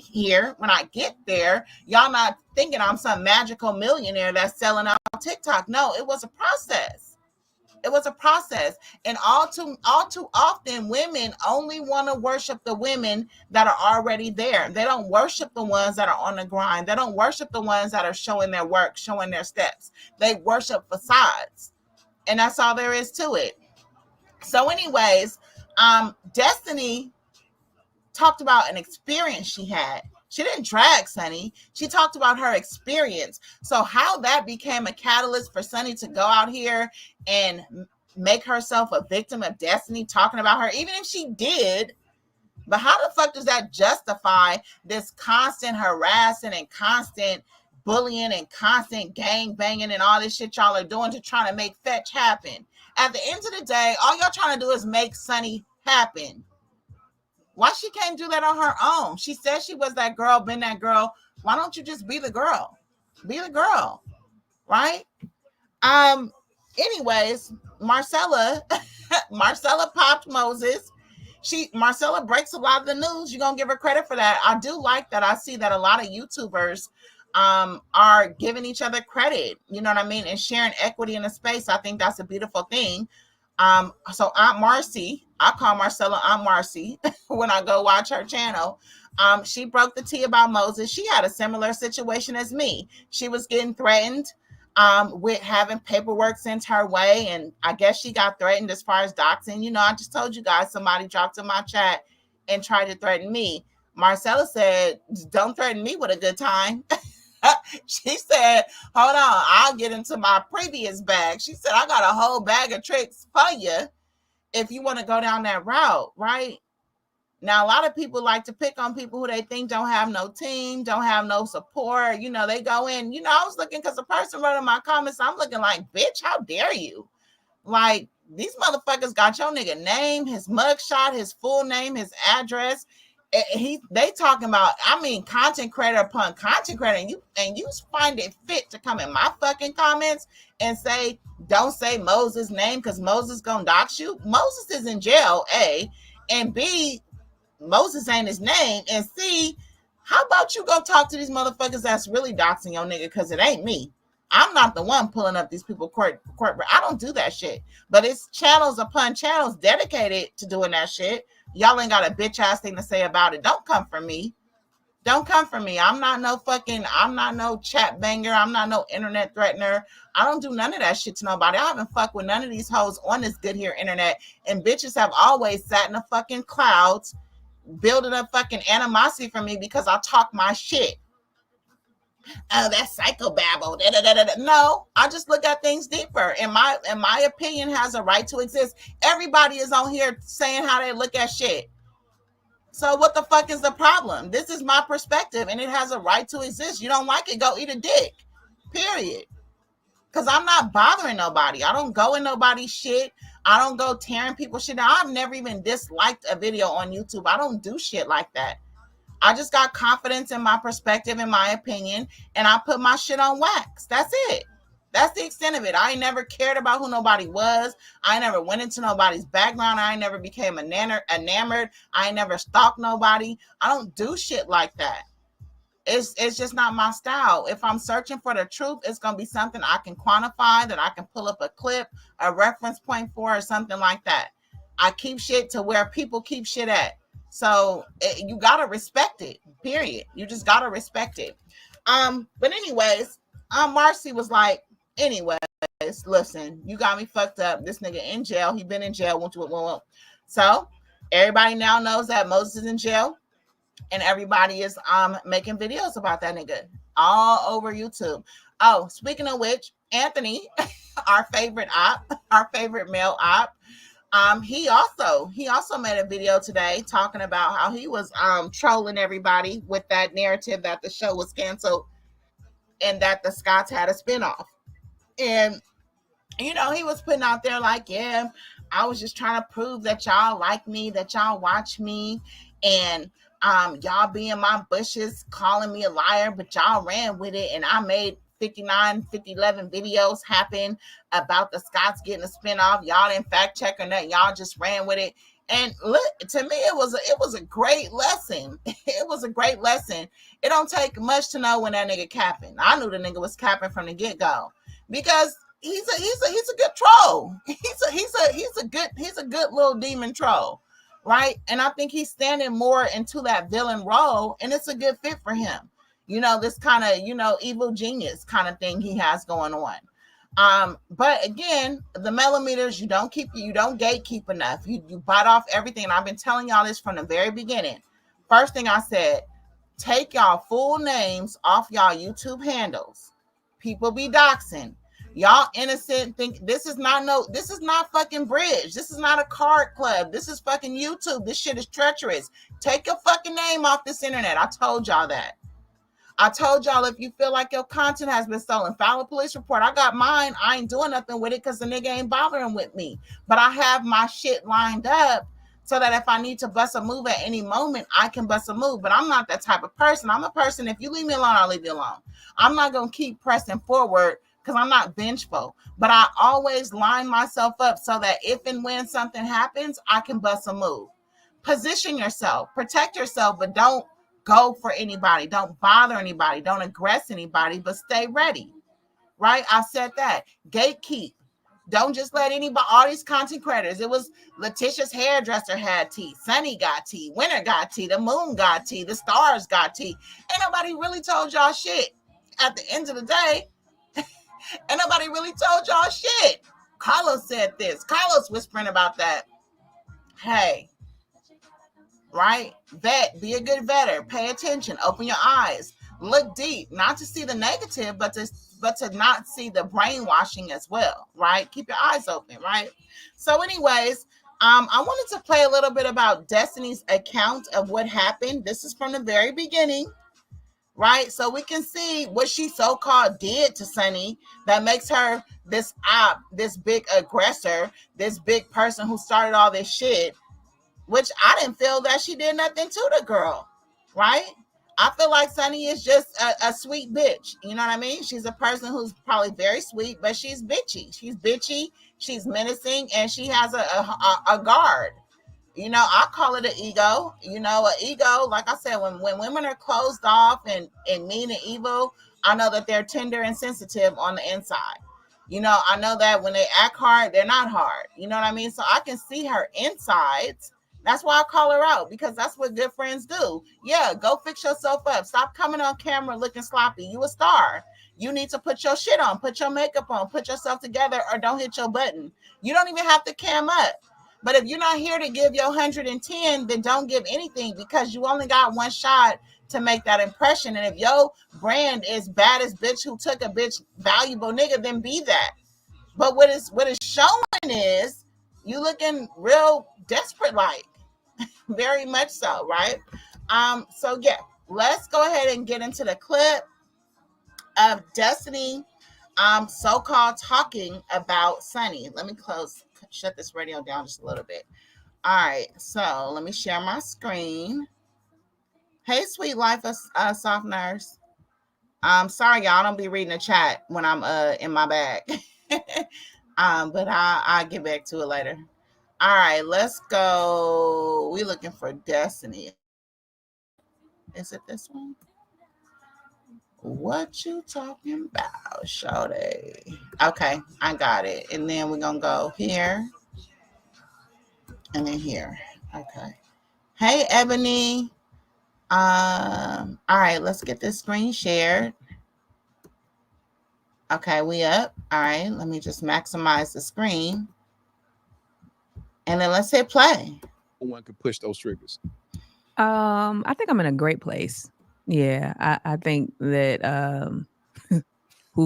there, y'all not thinking I'm some magical millionaire that's selling out TikTok. No, it was a process. It was a process. And all too often, women only want to worship the women that are already there. They don't worship the ones that are on the grind. They don't worship the ones that are showing their work, showing their steps. They worship facades. And that's all there is to it. So anyways, Destiny talked about an experience she had. She didn't drag Sunni. She talked about her experience. So how that became a catalyst for Sunni to go out here and make herself a victim of Destiny, talking about her, even if she did. But how the fuck does that justify this constant harassing and constant bullying and constant gang banging and all this shit y'all are doing to try to make fetch happen? At the end of the day, all y'all trying to do is make Sunni happen. Why she can't do that on her own? She said she was that girl, been that girl. Why don't you just be the girl? Be the girl, right? Anyways, Marcella popped Moses. Marcella breaks a lot of the news. You're gonna give her credit for that. I do like that. I see that a lot of YouTubers are giving each other credit, you know what I mean, and sharing equity in the space. I think that's a beautiful thing. So Aunt Marcy, I call Marcella Aunt Marcy when I go watch her channel. She broke the tea about Moses. She had a similar situation as me. She was getting threatened with having paperwork sent her way, and I guess she got threatened as far as doxing. You know, I just told you guys, somebody dropped in my chat and tried to threaten me. Marcella said, don't threaten me with a good time. She said, hold on, I'll get into my previous bag. She said, I got a whole bag of tricks for you if you want to go down that route, right? Now, a lot of people like to pick on people who they think don't have no team, don't have no support. You know, they go in. You know, I was looking because the person wrote in my comments, I'm looking like, bitch, how dare you? Like, these motherfuckers got your nigga name, his mugshot, his full name, his address. They talking about, I mean, content creator upon content creator, and you find it fit to come in my fucking comments and say, don't say Moses' name because Moses gonna dox you. Moses is in jail, A, and B, Moses ain't his name, and C, how about you go talk to these motherfuckers that's really doxing your nigga, because it ain't me. I'm not the one pulling up these people court. I don't do that shit. But it's channels upon channels dedicated to doing that shit. Y'all ain't got a bitch ass thing to say about it. Don't come for me. Don't come for me. I'm not no chat banger. I'm not no internet threatener. I don't do none of that shit to nobody. I haven't fucked with none of these hoes on this good here internet. And bitches have always sat in the fucking clouds building up fucking animosity for me because I talk my shit. oh, that's psychobabble. Da, da, da, da, da. No, I just look at things deeper. And my opinion has a right to exist. Everybody is on here saying how they look at shit. So what the fuck is the problem? This is my perspective, and it has a right to exist. You don't like it, go eat a dick. Period. Because I'm not bothering nobody. I don't go in nobody's shit. I don't go tearing people's shit down. I've never even disliked a video on YouTube. I don't do shit like that. I just got confidence in my perspective, in my opinion, and I put my shit on wax. That's it. That's the extent of it. I ain't never cared about who nobody was. I never went into nobody's background. I never became enamored. I never stalked nobody. I don't do shit like that. It's just not my style. If I'm searching for the truth, it's going to be something I can quantify, that I can pull up a clip, a reference point for, or something like that. I keep shit to where people keep shit at. So you got to respect it, period. You just got to respect it. But anyways, Marcy was like, anyways, listen, you got me fucked up. This nigga in jail. He been in jail. So everybody now knows that Moses is in jail. And everybody is making videos about that nigga all over YouTube. Oh, speaking of which, Anthony, our favorite male op, he also made a video today talking about how he was trolling everybody with that narrative that the show was canceled and that the Scotts had a spinoff. And you know, he was putting out there like, yeah, I was just trying to prove that y'all like me, that y'all watch me, and y'all be in my bushes calling me a liar, but y'all ran with it, and I made 11 videos happen about the Scotts getting a spinoff. Y'all didn't fact check or nothing. Y'all just ran with it. And look, to me, it was a great lesson. It was a great lesson. It don't take much to know when that nigga capping. I knew the nigga was capping from the get-go because he's a good troll. He's a good little demon troll. Right. And I think he's standing more into that villain role, and it's a good fit for him. You know, this kind of, you know, evil genius kind of thing he has going on. But again, the Melometers, you don't gatekeep enough. You bite off everything. And I've been telling y'all this from the very beginning. First thing I said, take y'all full names off y'all YouTube handles. People be doxing. Y'all innocent think this is not fucking Bridge. This is not a card club. This is fucking YouTube. This shit is treacherous. Take your fucking name off this internet. I told y'all that. I told y'all if you feel like your content has been stolen, file a police report. I got mine. I ain't doing nothing with it because the nigga ain't bothering with me. But I have my shit lined up so that if I need to bust a move at any moment, I can bust a move. But I'm not that type of person. I'm a person, if you leave me alone, I'll leave you alone. I'm not going to keep pressing forward because I'm not vengeful, but I always line myself up so that if and when something happens, I can bust a move. Position yourself, protect yourself, but don't go for anybody. Don't bother anybody. Don't aggress anybody, but stay ready, right? I said that. Gatekeep. Don't just let anybody, all these content creators. It was Letitia's hairdresser had tea. Sunni got tea. Winter got tea. The moon got tea. The stars got tea. Ain't nobody really told y'all shit. At the end of the day, and nobody really told y'all shit. Carlos said this. Carlos whispering about that. Hey, right? Vet, be a good vetter. Pay attention. Open your eyes. Look deep. Not to see the negative, but to not see the brainwashing as well, right? Keep your eyes open, right? So anyways, I wanted to play a little bit about Destiny's account of what happened. This is from the very beginning. Right, so we can see what she so-called did to Sunni that makes her this big aggressor, this big person who started all this shit, which I didn't feel that she did nothing to the girl, right? I feel like Sunni is just a sweet bitch. You know what I mean? She's a person who's probably very sweet, but she's bitchy. She's bitchy, she's menacing, and she has a guard. You know, I call it an ego. You know, an ego, like I said, when women are closed off and mean and evil, I know that they're tender and sensitive on the inside. You know, I know that when they act hard, they're not hard. You know what I mean? So I can see her insides. That's why I call her out, because that's what good friends do. Yeah, go fix yourself up. Stop coming on camera looking sloppy. You a star. You need to put your shit on, put your makeup on, put yourself together, or don't hit your button. You don't even have to cam up. But if you're not here to give your 110, then don't give anything, because you only got one shot to make that impression. And if your brand is baddest bitch who took a bitch valuable nigga, then be that. But what is showing is you looking real desperate, like very much so, right? So yeah, let's go ahead and get into the clip of Destiny so-called talking about Sunni. Let me shut this radio down just a little bit. All right, so let me share my screen. Hey, sweet life of soft nurse. Sorry, y'all, I don't be reading the chat when I'm in my bag. But I'll get back to it later. All right, let's go. We looking for Destiny. Is it this one? What you talking about, shawty? Okay, I got it. And then we're gonna go here and then here. Okay. Hey, Ebony. All right, let's get this screen shared. Okay, we up. All right, let me just maximize the screen. And then let's hit play. One could push those triggers. I think I'm in a great place. Yeah, I think that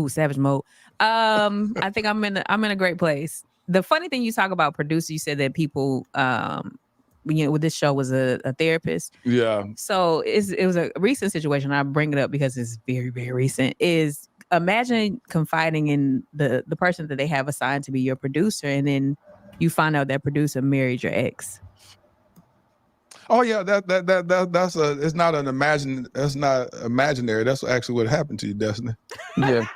savage mode. I think I'm in a great place. The funny thing, you talk about producer, you said that people with this show was a therapist. Yeah. So it was a recent situation. I bring it up because it's very, very recent. Is imagine confiding in the person that they have assigned to be your producer, and then you find out that producer married your ex. Oh yeah, that's it's not that's not imaginary. That's actually what happened to you, Destiny. Yeah.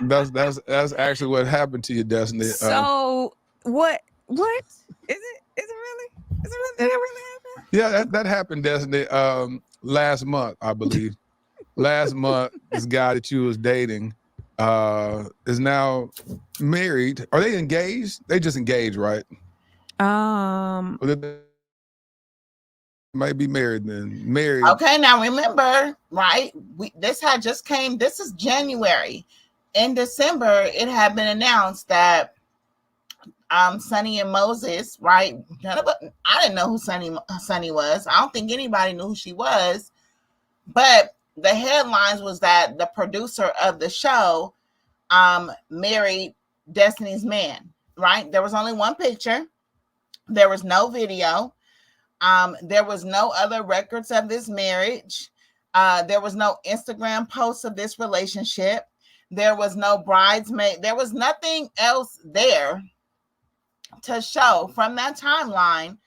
that's actually what happened to you, Destiny. So what is it? Is it really? Did it really happen? Yeah, that happened, Destiny. Last month, I believe. Last month, this guy that you was dating is now married. Are they engaged? They just engaged, right? Might be married then. Married. Okay, now remember, right? This is January. In December, it had been announced that Sunni and Moses, right? I didn't know who Sunni was. I don't think anybody knew who she was. But the headlines was that the producer of the show married Destiny's man, right? There was only one picture. There was no video. There was no other records of this marriage. There was no Instagram posts of this relationship. There was no bridesmaid. There was nothing else there to show from that timeline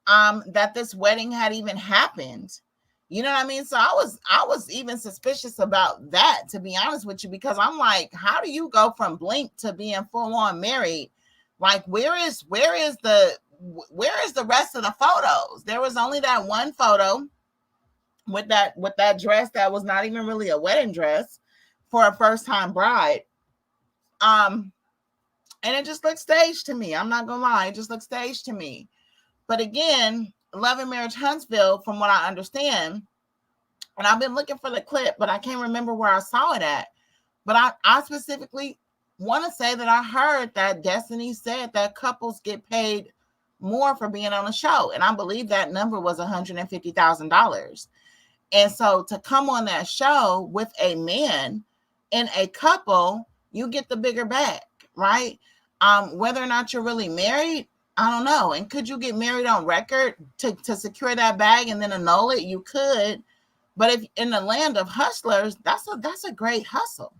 that this wedding had even happened. You know what I mean? So I was even suspicious about that, to be honest with you, because I'm like, how do you go from blink to being full on married? Like, where is the rest of the photos? There was only that one photo with that dress that was not even really a wedding dress for a first-time bride. And it just looked staged to me. I'm not gonna lie, it just looked staged to me. But again, Love and Marriage Huntsville, from what I understand, and I've been looking for the clip, but I can't remember where I saw it at. But I specifically want to say that I heard that Destiny said that couples get paid more for being on a show. And I believe that number was $150,000. And so to come on that show with a man and a couple, you get the bigger bag, right? Whether or not you're really married, I don't know. And could you get married on record to secure that bag and then annul it? You could. But if in the land of hustlers, that's a great hustle.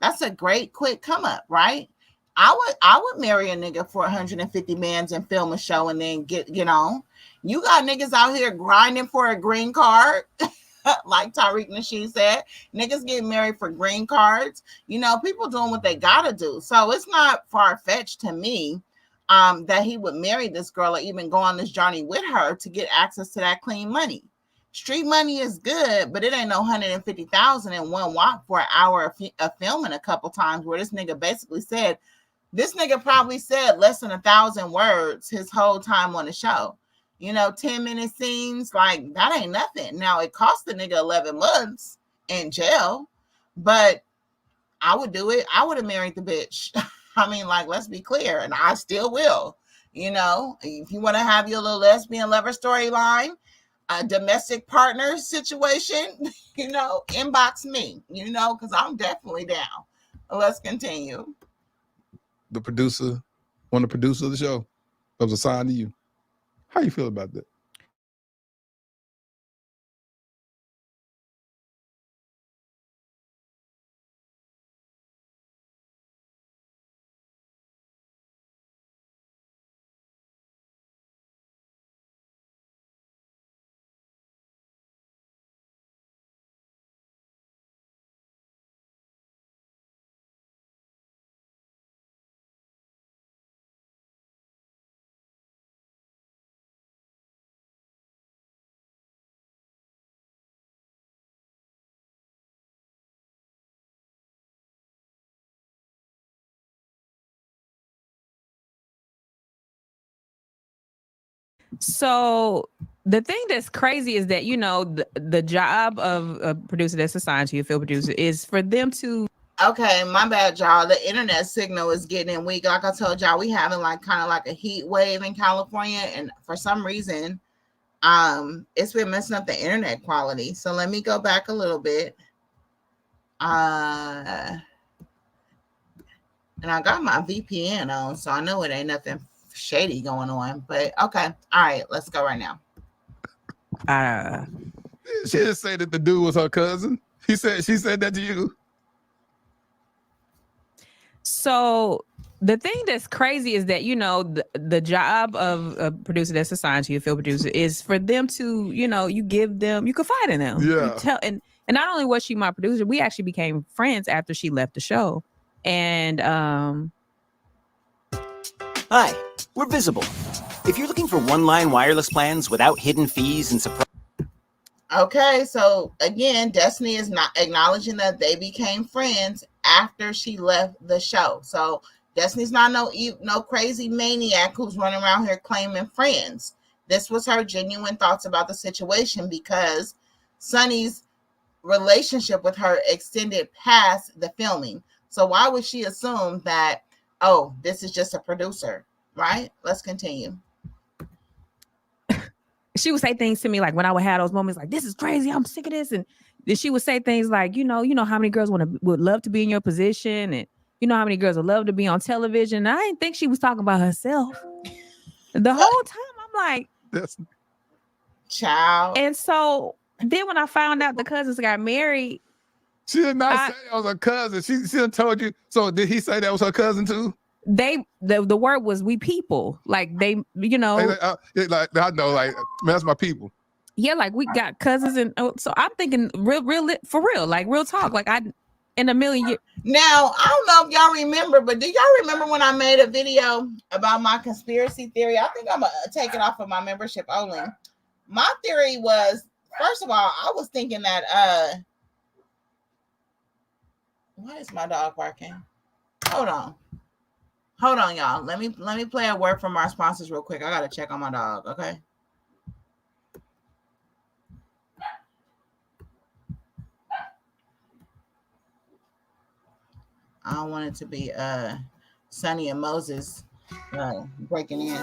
That's a great quick come up, right? I would marry a nigga for 150 bands and film a show and then get on. You got niggas out here grinding for a green card, like Tariq Nasheed said. Niggas getting married for green cards. You know, people doing what they gotta do. So it's not far-fetched to me that he would marry this girl or even go on this journey with her to get access to that clean money. Street money is good, but it ain't no 150,000 in one walk for an hour of filming a couple times, where this nigga basically said, this nigga probably said less than 1,000 words his whole time on the show. You know, 10-minute scenes, like that ain't nothing. Now it cost the nigga 11 months in jail, but I would do it. I would have married the bitch. I mean, like, let's be clear, and I still will. You know, if you want to have your little lesbian lover storyline, a domestic partner situation, inbox me, because I'm definitely down. Let's continue. The producer, one of the producers of the show, that was assigned to you. How you feel about that? So the thing that's crazy is that, the job of a producer that's assigned to you, a field producer, is for them to. Okay, my bad, y'all. The internet signal is getting weak. Like I told y'all, we having kind of like a heat wave in California, and for some reason, it's been messing up the internet quality. So let me go back a little bit. And I got my VPN on, so I know it ain't nothing shady going on. But okay, all right, let's go right now. She didn't say that the dude was her cousin. She said that to you. So the thing that's crazy is that, the job of a producer that's assigned to you, a field producer, is for them to, you give them, you confide in them. Yeah. And not only was she my producer, we actually became friends after she left the show. And Hi, we're Visible. If you're looking for one-line wireless plans without hidden fees and surprise. Okay, so again, Destiny is not acknowledging that they became friends after she left the show. So Destiny's not no crazy maniac who's running around here claiming friends. This was her genuine thoughts about the situation, because Sunni's relationship with her extended past the filming. So why would she assume that, oh, this is just a producer, right? Let's continue. She would say things to me like, when I would have those moments like, this is crazy, I'm sick of this. And then she would say things like, you know how many girls would love to be in your position, and you know how many girls would love to be on television. And I didn't think she was talking about herself. The whole time I'm like, that's child. And so then when I found out the cousins got married, she did not say that was her cousin. She done told you. So did he say that was her cousin too? The word was we people. Like they, like I know, like, man, that's my people. Yeah, like we got cousins, and so I'm thinking real for real, like real talk. Like in a million years. Now I don't know if y'all remember, but do y'all remember when I made a video about my conspiracy theory? I think I'm gonna take it off of my membership only. My theory was, first of all, I was thinking that why is my dog barking? Hold on, y'all. Let me play a word from our sponsors real quick. I gotta check on my dog, okay? I don't want it to be Sunni and Moses breaking in.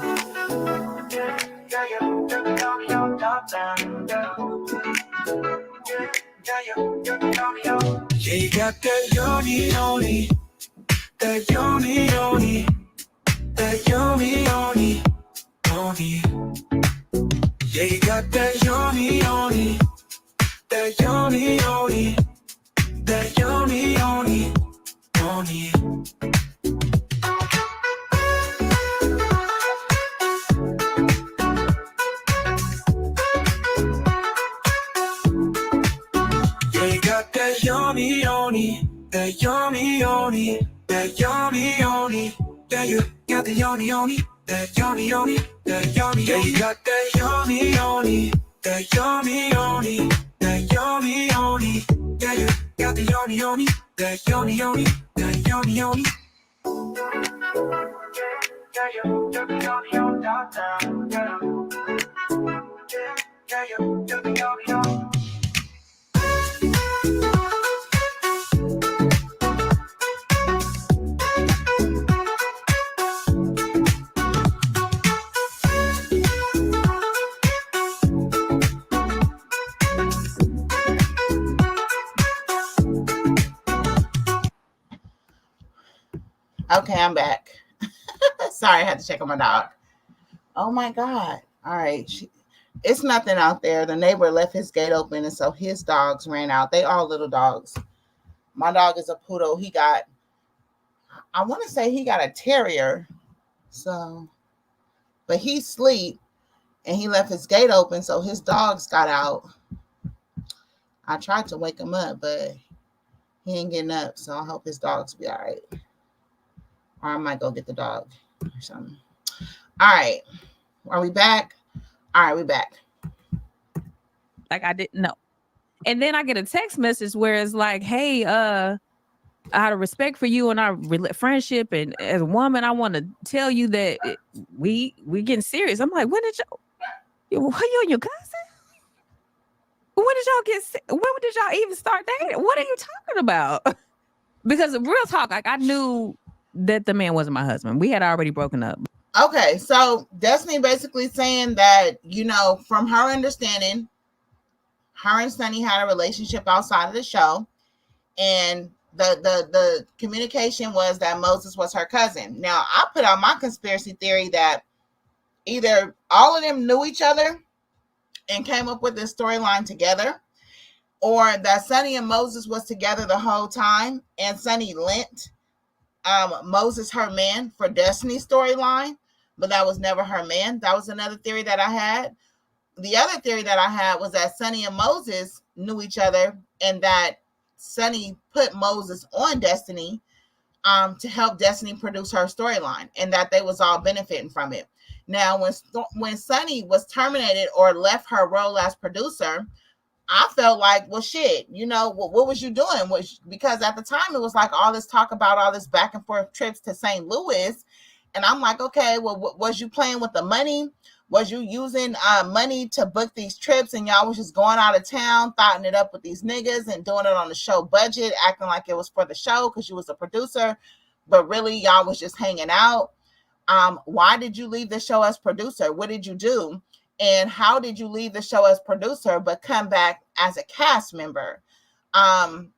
Yeah, you got that yoni, that yoni, that yummy, yoni. Yeah, you got that yoni, that yoni, that yoni. Yeah, you got that yoni, that yummy, that yummy. Yeah, you got the yoni, that yummy, that yummy. Yeah, you got that yoni, that yummy, that yummy. Yeah, you got the yoni, that yoni, that yummy. Okay, I'm back. Sorry, I had to check on my dog. Oh my God. All right. It's nothing out there. The neighbor left his gate open, and so his dogs ran out. They all little dogs. My dog is a poodle. I want to say he got a terrier. So, but he sleep, and he left his gate open, so his dogs got out. I tried to wake him up, but he ain't getting up, so I hope his dogs be all right. Or I might go get the dog or something. All right. Are we back? All right, we back. Like I didn't know. And then I get a text message where it's like, hey, out of respect for you and our friendship, and as a woman, I want to tell you that we getting serious. I'm like, when did you and your cousin? When did y'all when did y'all even start dating? What are you talking about? Because real talk, like I knew that the man wasn't my husband. We had already broken up. Okay, so Destiny basically saying that, from her understanding, her and Sunni had a relationship outside of the show, and the communication was that Moses was her cousin. Now, I put out my conspiracy theory that either all of them knew each other and came up with this storyline together, or that Sunni and Moses was together the whole time, and Sunni lent Moses her man for Destiny's storyline, but that was never her man. That was another theory that I had. The other theory that I had was that Sunni and Moses knew each other, and that Sunni put Moses on Destiny to help Destiny produce her storyline, and that they was all benefiting from it. Now, when Sunni was terminated or left her role as producer, I felt like, well, shit, what was you doing? Because at the time it was like all this talk about all this back and forth trips to St. Louis. And I'm like, okay, well, was you playing with the money? Was you using money to book these trips, and y'all was just going out of town, thotting it up with these niggas and doing it on the show budget, acting like it was for the show because you was a producer, but really y'all was just hanging out? Why did you leave the show as producer? What did you do? And how did you leave the show as producer but come back as a cast member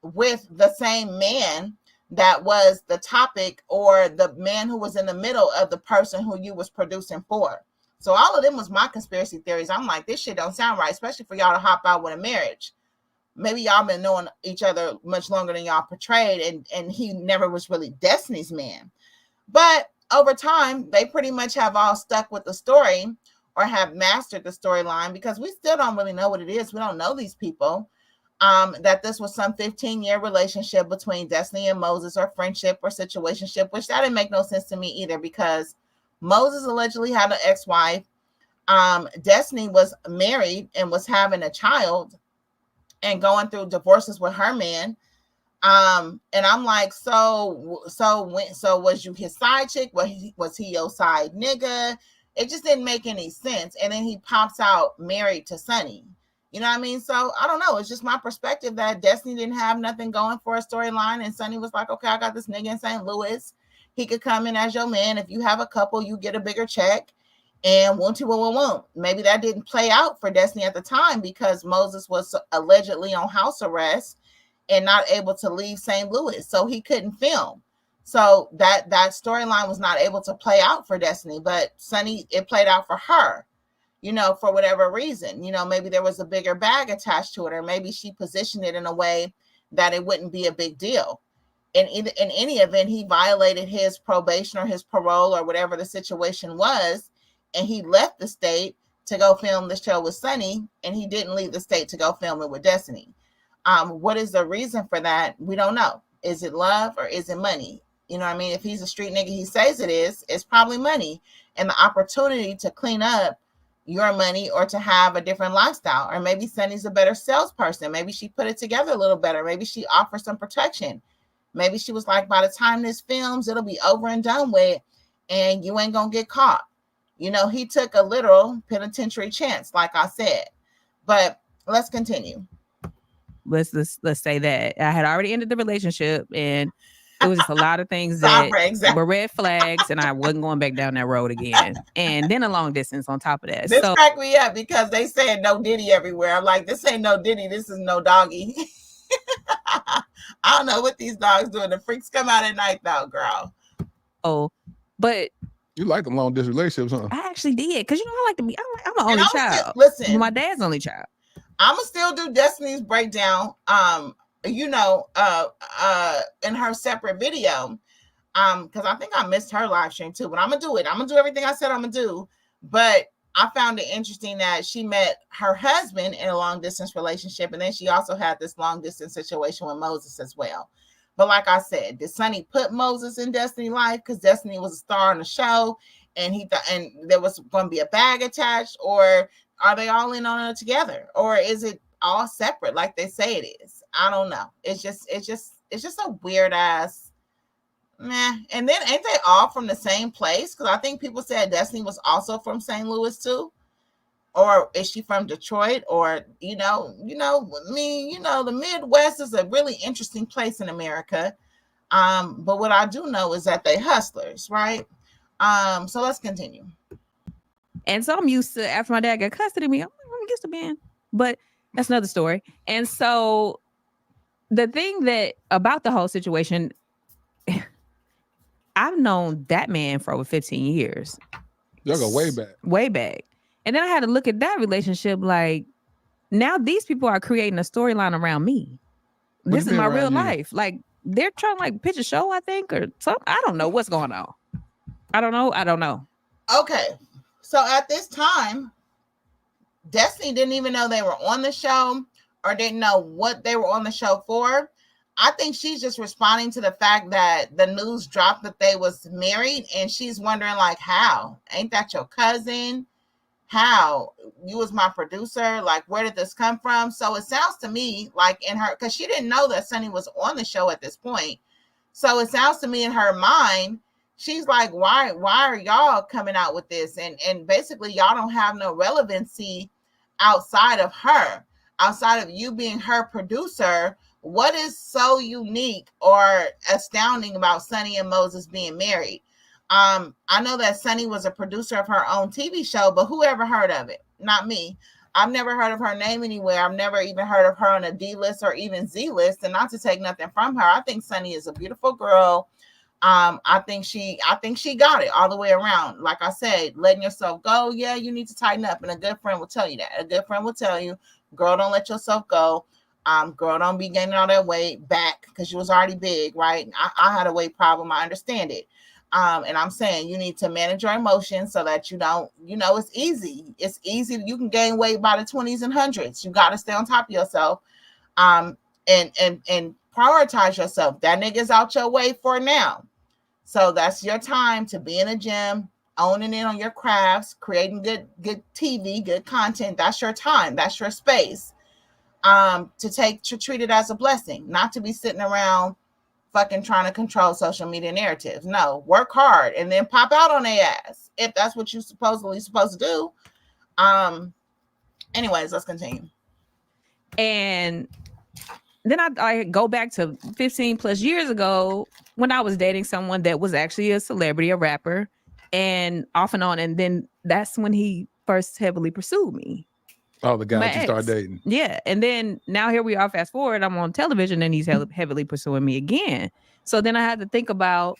with the same man that was the topic, or the man who was in the middle of the person who you was producing for? So all of them was my conspiracy theories. I'm like, this shit don't sound right, especially for y'all to hop out with a marriage. Maybe y'all been knowing each other much longer than y'all portrayed, and he never was really Destiny's man. But over time, they pretty much have all stuck with the story, or have mastered the storyline, because we still don't really know what it is. We don't know these people. That this was some 15-year relationship between Destiny and Moses, or friendship or situationship, which that didn't make no sense to me either, because Moses allegedly had an ex-wife. Destiny was married and was having a child and going through divorces with her man. And I'm like, so was you his side chick? Was he your side nigga? It just didn't make any sense. And then he pops out married to Sunni. You know what I mean? So I don't know. It's just my perspective that Destiny didn't have nothing going for a storyline. And Sunni was like, okay, I got this nigga in St. Louis. He could come in as your man. If you have a couple, you get a bigger check. And won't. Maybe that didn't play out for Destiny at the time, because Moses was allegedly on house arrest and not able to leave St. Louis. So he couldn't film. So that storyline was not able to play out for Destiny, but Sunni, it played out for her, for whatever reason. Maybe there was a bigger bag attached to it, or maybe she positioned it in a way that it wouldn't be a big deal. In any event, he violated his probation or his parole or whatever the situation was, and he left the state to go film the show with Sunni, and he didn't leave the state to go film it with Destiny. What is the reason for that? We don't know. Is it love or is it money? You know what I mean? If he's a street nigga, he says it is, it's probably money and the opportunity to clean up your money or to have a different lifestyle. Or maybe Sunni's a better salesperson. Maybe she put it together a little better. Maybe she offers some protection. Maybe she was like, by the time this films, it'll be over and done with and you ain't gonna get caught. He took a literal penitentiary chance, like I said. But let's continue. Let's say that I had already ended the relationship, and it was just a lot of things that were red flags, and I wasn't going back down that road again. And then a long distance on top of that. This cracked me up because they said no Diddy everywhere. I'm like, this ain't no Diddy. This is no doggy. I don't know what these dogs doing. The freaks come out at night though, girl. But you like them long distance relationships, huh? I actually did, because I like to be. I'm an only child. Listen, my dad's only child. I'ma still do Destiny's breakdown. In her separate video. Because I think I missed her live stream too, but I'm gonna do it. I'm gonna do everything I said I'm gonna do. But I found it interesting that she met her husband in a long distance relationship, and then she also had this long distance situation with Moses as well. But like I said, did Sunni put Moses in Destiny life because Destiny was a star on the show, and he thought, and there was going to be a bag attached, or are they all in on it together, or is it all separate like they say it is? I don't know. It's just a weird ass. Meh. And then ain't they all from the same place? Because I think people said Destiny was also from St. Louis too. Or is she from Detroit? Or the Midwest is a really interesting place in America. But what I do know is that they hustlers, right? So let's continue. And so I'm used to, after my dad got custody of me, I'm used to being, but that's another story. And so the thing that about the whole situation, I've known that man for over 15 years. Y'all go way back. Way back. And then I had to look at that relationship like, now these people are creating a storyline around me. This is my real life. Like, they're trying to like pitch a show, I think, or something. I don't know what's going on. I don't know. Okay. So at this time, Destiny didn't even know they were on the show or didn't know what they were on the show for. I think she's just responding to the fact that the news dropped that they was married, and she's wondering like, how? Ain't that your cousin? How? You was my producer. Like, where did this come from? So it sounds to me like in her, because she didn't know that Sunni was on the show at this point. So it sounds to me in her mind, she's like, why are y'all coming out with this? And basically y'all don't have no relevancy outside of her, outside of you being her producer. What is so unique or astounding about Sunni and Moses being married? I know that Sunni was a producer of her own TV show, but who ever heard of it? Not me. I've never heard of her name anywhere. I've never even heard of her on a D list or even Z list. And not to take nothing from her, I think Sunni is a beautiful girl. I think she got it all the way around. Like I said, letting yourself go. Yeah, you need to tighten up. And a good friend will tell you that. A good friend will tell you, girl, don't let yourself go. Girl, don't be gaining all that weight back because you was already big, right? I had a weight problem. I understand it. And I'm saying you need to manage your emotions so that you don't, it's easy. It's easy. You can gain weight by the 20s and 100s. You got to stay on top of yourself. And prioritize yourself. That nigga's out your way for now. So that's your time to be in the gym, owning it on your crafts, creating good TV, good content. That's your time. That's your space. To treat it as a blessing, not to be sitting around fucking trying to control social media narratives. No, work hard and then pop out on their ass if that's what you're supposed to do. Anyways, let's continue. And then I go back to 15 plus years ago when I was dating someone that was actually a celebrity, a rapper, and off and on. And then that's when he first heavily pursued me. Oh, the guy you started dating. Yeah. And then now here we are, fast forward, I'm on television and he's heavily pursuing me again. So then I had to think about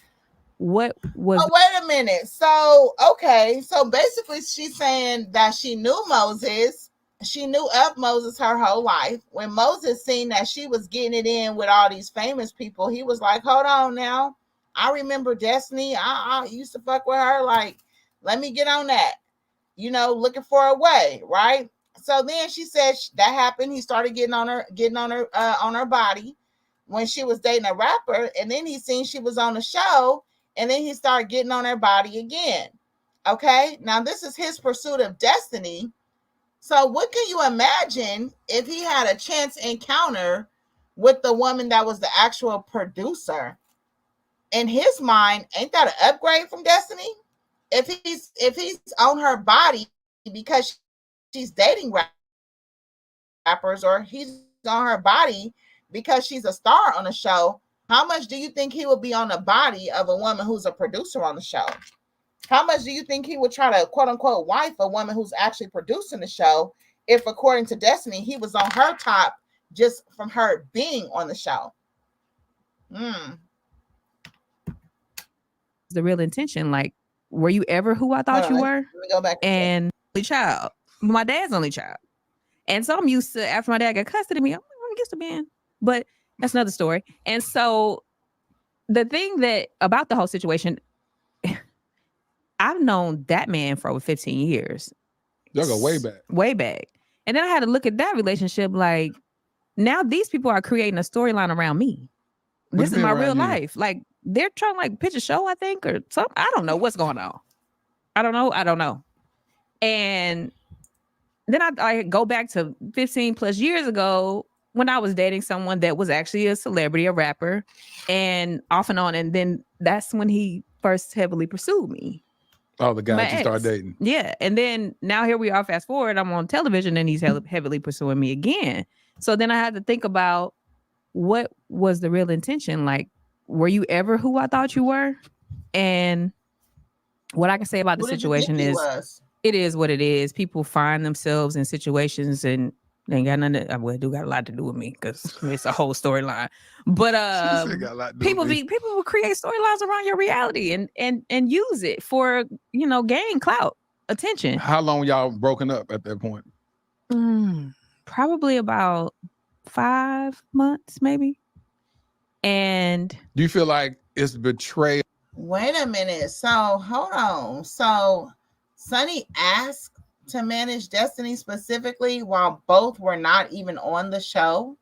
what was... Oh, wait a minute. So, okay. So basically she's saying that she knew Moses. She knew of Moses her whole life. When Moses seen that she was getting it in with all these famous people, he was like, hold on now. I remember Destiny. I used to fuck with her. Like, let me get on that. Looking for a way, right? So then she said that happened. He started getting on her body when she was dating a rapper. And then he seen she was on the show. And then he started getting on her body again. Okay. Now this is his pursuit of destiny. So what can you imagine if he had a chance encounter with the woman that was the actual producer? In his mind, ain't that an upgrade from Destiny? If he's on her body because she's dating rappers, or he's on her body because she's a star on the show, how much do you think he would be on the body of a woman who's a producer on the show? How much do you think he would try to quote unquote wife a woman who's actually producing the show if, according to Destiny, he was on her top just from her being on the show? the real intention? Like, were you ever who I thought you were? Let me go back. And only child, my dad's only child. And so I'm used to, after my dad got custody of me, I'm used to being, but that's another story. And so the thing that about the whole situation, I've known that man for over 15 years. Y'all go way back. Way back. And then I had to look at that relationship like, now these people are creating a storyline around me. This is my real life. Like, they're trying to like pitch a show, I think, or something. I don't know what's going on. I don't know. And then I go back to 15 plus years ago when I was dating someone that was actually a celebrity, a rapper, and off and on. And then that's when he first heavily pursued me. Oh, the guy that you started dating. Yeah. And then now here we are, fast forward, I'm on television and he's heavily pursuing me again. So then I had to think about, what was the real intention? Like, were you ever who I thought you were? And what I can say about the situation is, it is what it is. People find themselves in situations and they ain't got nothing to, well, it do got a lot to do with me because it's a whole storyline. But people will create storylines around your reality and use it for, gain clout, attention. How long y'all broken up at that point? Probably about 5 months, maybe. And do you feel like it's betrayal? Wait a minute. So hold on. So Sunni asked to manage Destiny specifically while both were not even on the show.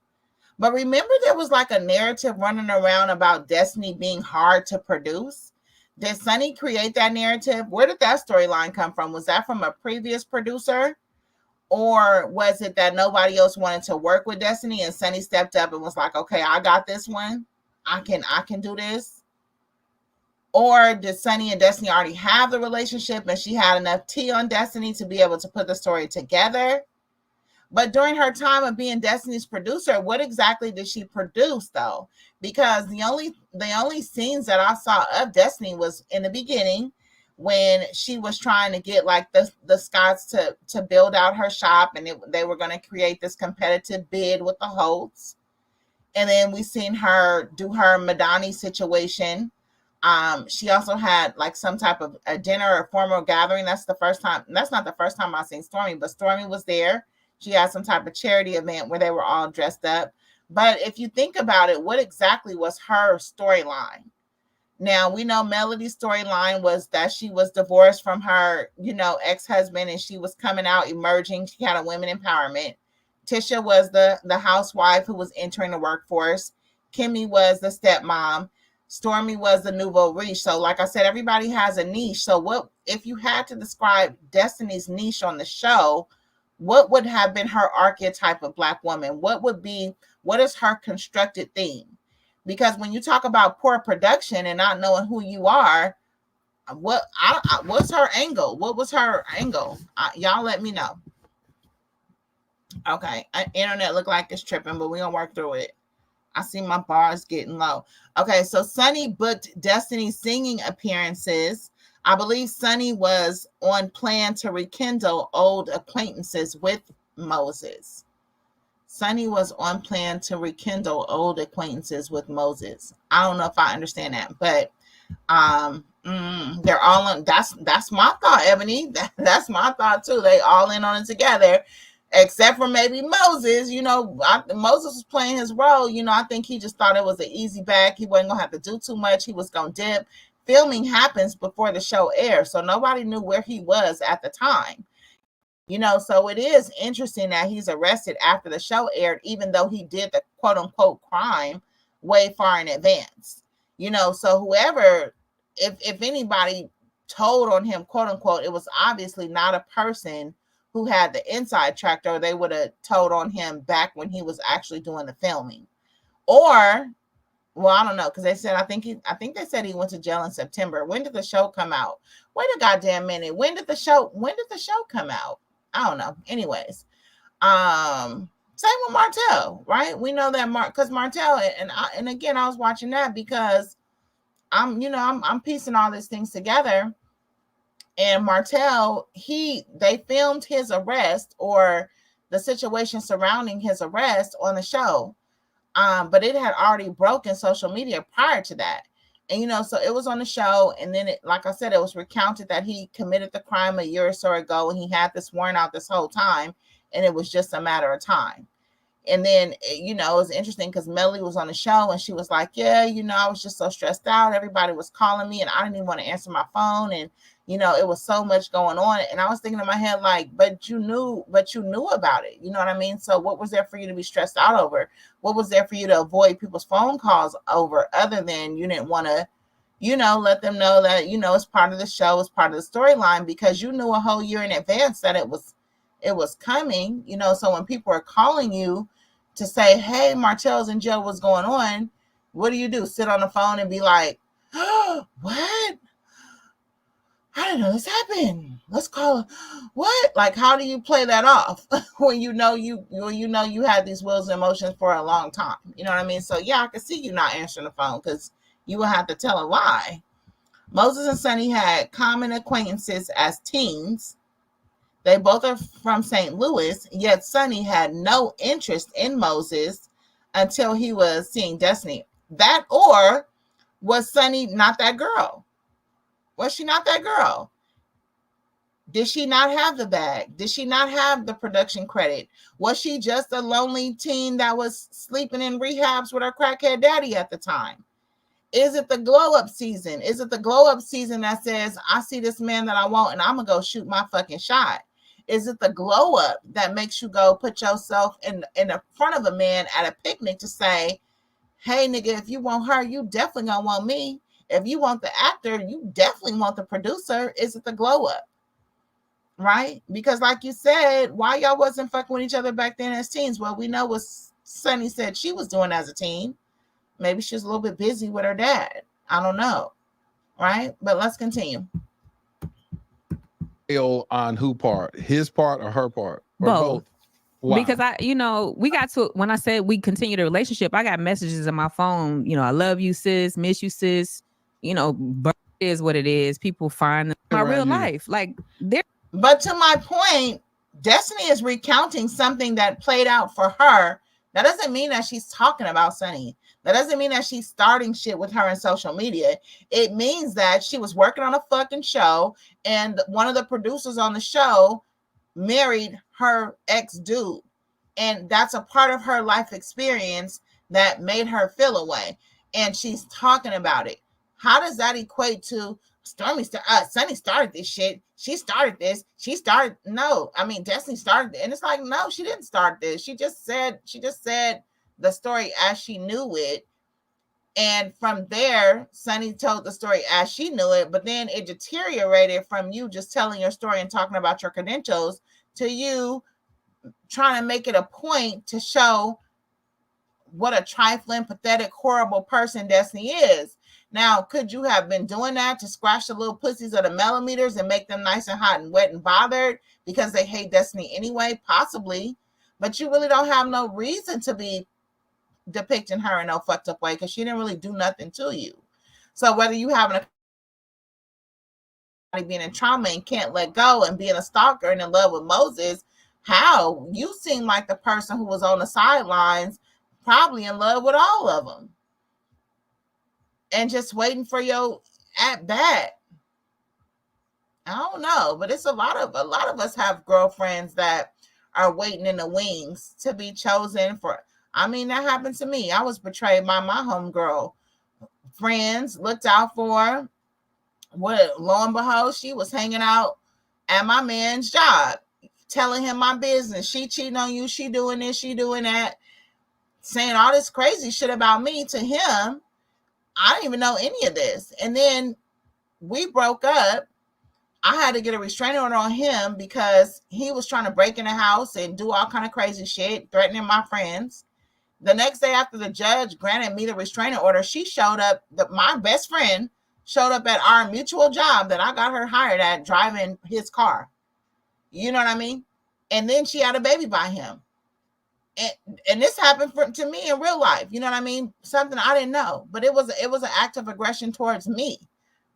But remember, there was like a narrative running around about Destiny being hard to produce. Did Sunni create that narrative? Where did that storyline come from? Was that from a previous producer? Or was it that nobody else wanted to work with Destiny and Sunni stepped up and was like, okay, I got this one. I can do this. Or did Sunni and Destiny already have the relationship and she had enough tea on Destiny to be able to put the story together? But during her time of being Destiny's producer, what exactly did she produce though? Because the only scenes that I saw of Destiny was in the beginning, when she was trying to get like the Scotts to build out her shop, and they were going to create this competitive bid with the Holtz. And then we seen her do her Madani situation. She also had like some type of a dinner or formal gathering. That's not the first time I've seen Stormi, but Stormi was there. She had some type of charity event where they were all dressed up. But if you think about it, what exactly was her storyline? Now, we know Melody's storyline was that she was divorced from her, ex-husband, and she was coming out, emerging. She had a women empowerment. Tisha was the housewife who was entering the workforce. Kimmy was the stepmom. Stormi was the nouveau riche. So like I said, everybody has a niche. So what if you had to describe Destiny's niche on the show, what would have been her archetype of Black woman? What is her constructed theme? Because when you talk about poor production and not knowing who you are, what's her angle? What was her angle? Y'all let me know. Okay, internet look like it's tripping, but we're gonna work through it. I see my bars getting low. Okay, so Sunni booked Destiny's singing appearances. I believe Sunni was on plan to rekindle old acquaintances with Moses. Sunni was on plan to rekindle old acquaintances with Moses. I don't know if I understand that, but they're all on. That's my thought, Ebony. That's my thought too. They all in on it together, except for maybe Moses. Moses was playing his role. I think he just thought it was an easy bag. He wasn't gonna have to do too much. He was gonna dip. Filming happens before the show airs, so nobody knew where he was at the time. So it is interesting that he's arrested after the show aired, even though he did the quote unquote crime way far in advance. So whoever, if anybody told on him, quote unquote, it was obviously not a person who had the inside track, or they would have told on him back when he was actually doing the filming. Or, well, I don't know, because they said, I think they said he went to jail in September. When did the show come out? Wait a goddamn minute. When did the show come out? I don't know. Anyways, same with Martell, right? We know that because Martell, and again, I was watching that because I'm piecing all these things together. And Martell, they filmed his arrest, or the situation surrounding his arrest, on the show. But it had already broken social media prior to that. And, so it was on the show. And then, like I said, it was recounted that he committed the crime a year or so ago. And he had this warrant out this whole time. And it was just a matter of time. And then, it was interesting because Melly was on the show and she was like, yeah, I was just so stressed out. Everybody was calling me and I didn't even want to answer my phone. And, it was so much going on. And I was thinking in my head, like, but you knew about it. You know what I mean? So what was there for you to be stressed out over? What was there for you to avoid people's phone calls over, other than you didn't want to, let them know that, it's part of the show, it's part of the storyline, because you knew a whole year in advance that it was coming, so when people are calling you to say, hey, Martell's in jail, what's going on? What do? Sit on the phone and be like, oh, what? I didn't know this happened. Let's call it. What? Like, how do you play that off when you had these wills and emotions for a long time? You know what I mean? So yeah, I can see you not answering the phone because you would have to tell a lie. Moses and Sunni had common acquaintances as teens. They both are from St. Louis, yet Sunni had no interest in Moses until he was seeing Destiny. That, or was Sunni not that girl? Was she not that girl? Did she not have the bag? Did she not have the production credit? Was she just a lonely teen that was sleeping in rehabs with her crackhead daddy at the time? Is it the glow up season? Is it the glow up season that says, I see this man that I want and I'm going to go shoot my fucking shot? Is it the glow up that makes you go put yourself in the front of a man at a picnic to say, hey, nigga, if you want her, you definitely going to want me. If you want the actor, you definitely want the producer. Is it the glow up? Right? Because like you said, why y'all wasn't fucking with each other back then as teens? Well, we know what Sunni said she was doing as a teen. Maybe she was a little bit busy with her dad. I don't know. Right? But let's continue. On who part? His part or her part? Or both. Wow. Because we got to, when I said we continue the relationship, I got messages on my phone, I love you, sis, miss you, sis, birth is what it is. People find my real life. Like, they're. But to my point, Destiny is recounting something that played out for her. That doesn't mean that she's talking about Sunni. That doesn't mean that she's starting shit with her in social media. It means that she was working on a fucking show and one of the producers on the show married her ex-dude. And that's a part of her life experience that made her feel away. And she's talking about it. How does that equate to Sunni started this shit? She started this. No, I mean, Destiny started it. And it's like, no, she didn't start this. She just said the story as she knew it. And from there, Sunni told the story as she knew it, but then it deteriorated from you just telling your story and talking about your credentials to you trying to make it a point to show what a trifling, pathetic, horrible person Destiny is. Now, could you have been doing that to scratch the little pussies of the Melometers and make them nice and hot and wet and bothered because they hate Destiny anyway? Possibly. But you really don't have no reason to be depicting her in no fucked up way because she didn't really do nothing to you. So whether you having being in trauma and can't let go and being a stalker and in love with Moses, how you seem like the person who was on the sidelines, probably in love with all of them and just waiting for your at bat. I don't know, but it's a lot of us have girlfriends that are waiting in the wings to be chosen for. I mean, that happened to me. I was betrayed by my homegirl. Friends looked out for her. Lo and behold, she was hanging out at my man's job, telling him my business. She cheating on you. She doing this. She doing that. Saying all this crazy shit about me to him. I didn't even know any of this. And then we broke up. I had to get a restraining order on him because he was trying to break in the house and do all kind of crazy shit, threatening my friends. The next day after the judge granted me the restraining order, she showed up. My best friend showed up at our mutual job that I got her hired at, driving his car. You know what I mean? And then she had a baby by him. And this happened to me in real life. You know what I mean? Something I didn't know. But it was an act of aggression towards me,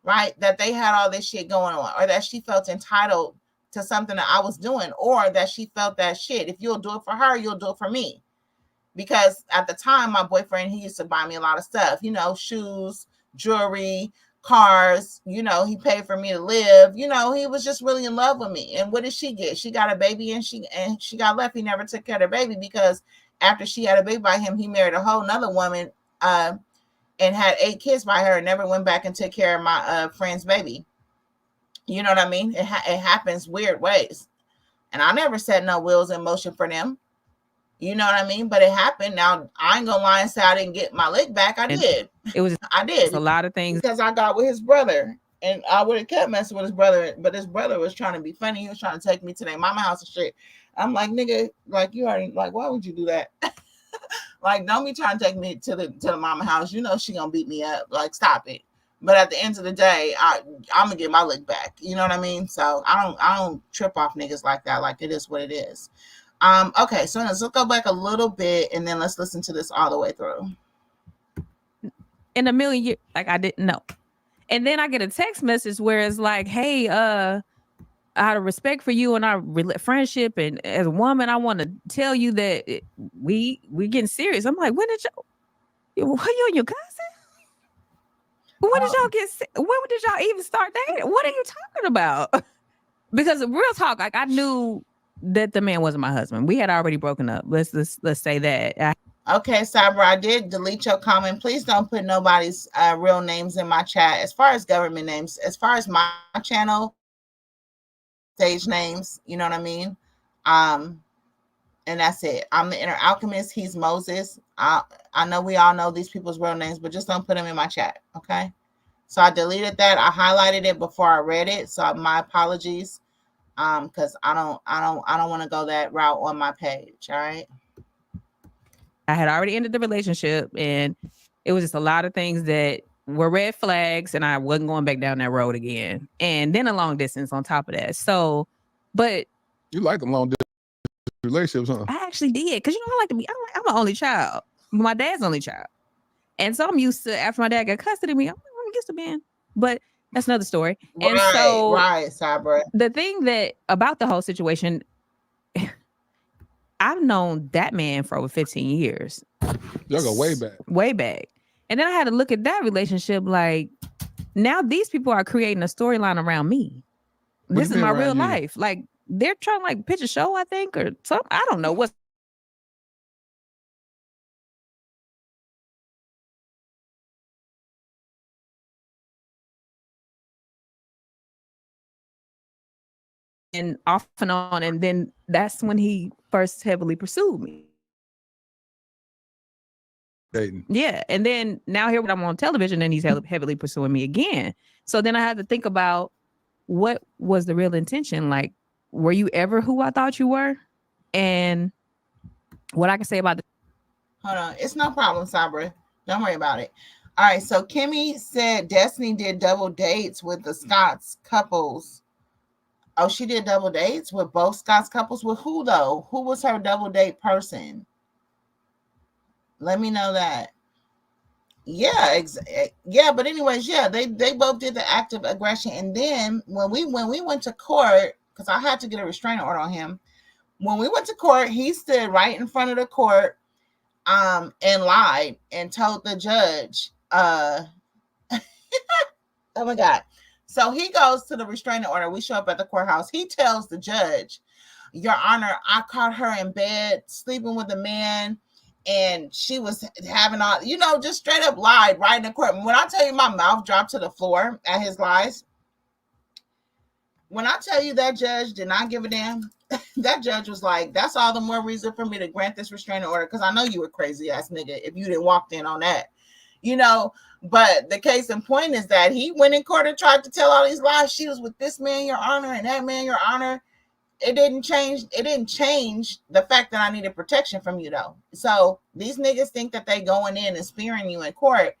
right? That they had all this shit going on, or that she felt entitled to something that I was doing, or that she felt that shit, if you'll do it for her, you'll do it for me. Because at the time, my boyfriend, he used to buy me a lot of stuff, shoes, jewelry, cars. You know, he paid for me to live. You know, he was just really in love with me. And what did she get? She got a baby, and she got left. He never took care of the baby because after she had a baby by him, he married a whole nother woman and had 8 kids by her and never went back and took care of my friend's baby. You know what I mean? It happens weird ways. And I never set no wheels in motion for them. You know what I mean? But it happened. Now, I ain't gonna lie and say I didn't get my lick back. I did. It was I did. a lot of things. Because I got with his brother. And I would have kept messing with his brother. But his brother was trying to be funny. He was trying to take me to their mama house and shit. I'm like, nigga, like, you already, like, why would you do that? Like, don't be trying to take me to the mama house. You know she gonna beat me up. Like, stop it. But at the end of the day, I'm gonna get my lick back. You know what I mean? So I don't trip off niggas like that. Like, it is what it is. Okay, so let's go back a little bit and then let's listen to this all the way through. In a million years, like, I didn't know. And then I get a text message where it's like, hey, out of respect for you and our friendship, and as a woman, I want to tell you that we getting serious. I'm like, when did you and your cousin? When did y'all when did y'all even start dating? What are you talking about? Because real talk, like, I knew that the man wasn't my husband. We had already broken up. Let's say that. Okay, Cyber, I did delete your comment. Please don't put nobody's real names in my chat. As far as government names, as far as my channel, stage names, you know what I mean? And that's it. I'm the Inner Alchemist. He's Moses. I know we all know these people's real names, but just don't put them in my chat, okay? So I deleted that. I highlighted it before I read it. So my apologies. Because I don't want to go that route on my page. All right. I had already ended the relationship, and it was just a lot of things that were red flags, and I wasn't going back down that road again. And then a long distance on top of that. So, but you like them long distance relationships, huh? I actually did, because I like to be. I'm an only child. My dad's only child, and so I'm used to, after my dad got custody of me, I'm used to being. But that's another story. And so, right, Sabra. The thing that about the whole situation, I've known that man for over 15 years. Y'all go way back. Way back. And then I had to look at that relationship like, now these people are creating a storyline around me. This is my real life. Like, they're trying to like pitch a show, I think, or something. I don't know what's. And off and on, and then that's when he first heavily pursued me. Dating. Yeah, and then now here I'm on television, and he's heavily pursuing me again. So then I had to think about, what was the real intention? Like, were you ever who I thought you were? And what I can say about Hold on, it's no problem, Sabra. Don't worry about it. All right, so Kimmy said Destiny did double dates with the Scots couples. Oh, she did double dates with both Scots couples. With who, though? Who was her double date person? Let me know that. Yeah, yeah. But anyways, yeah, they both did the act of aggression. And then when we went to court, because I had to get a restraining order on him. When we went to court, he stood right in front of the court, and lied and told the judge, oh my God. So he goes to the restraining order. We show up at the courthouse. He tells the judge, Your Honor, I caught her in bed sleeping with a man, and she was having all, just straight up lied right in the court. When I tell you my mouth dropped to the floor at his lies, when I tell you that judge did not give a damn, that judge was like, that's all the more reason for me to grant this restraining order, because I know you a crazy ass nigga if you didn't walk in on that, But the case in point is that he went in court and tried to tell all these lies. She was with this man, Your Honor, and that man, Your Honor. It didn't change the fact that I needed protection from you, though. So these niggas think that they going in and spearing you in court.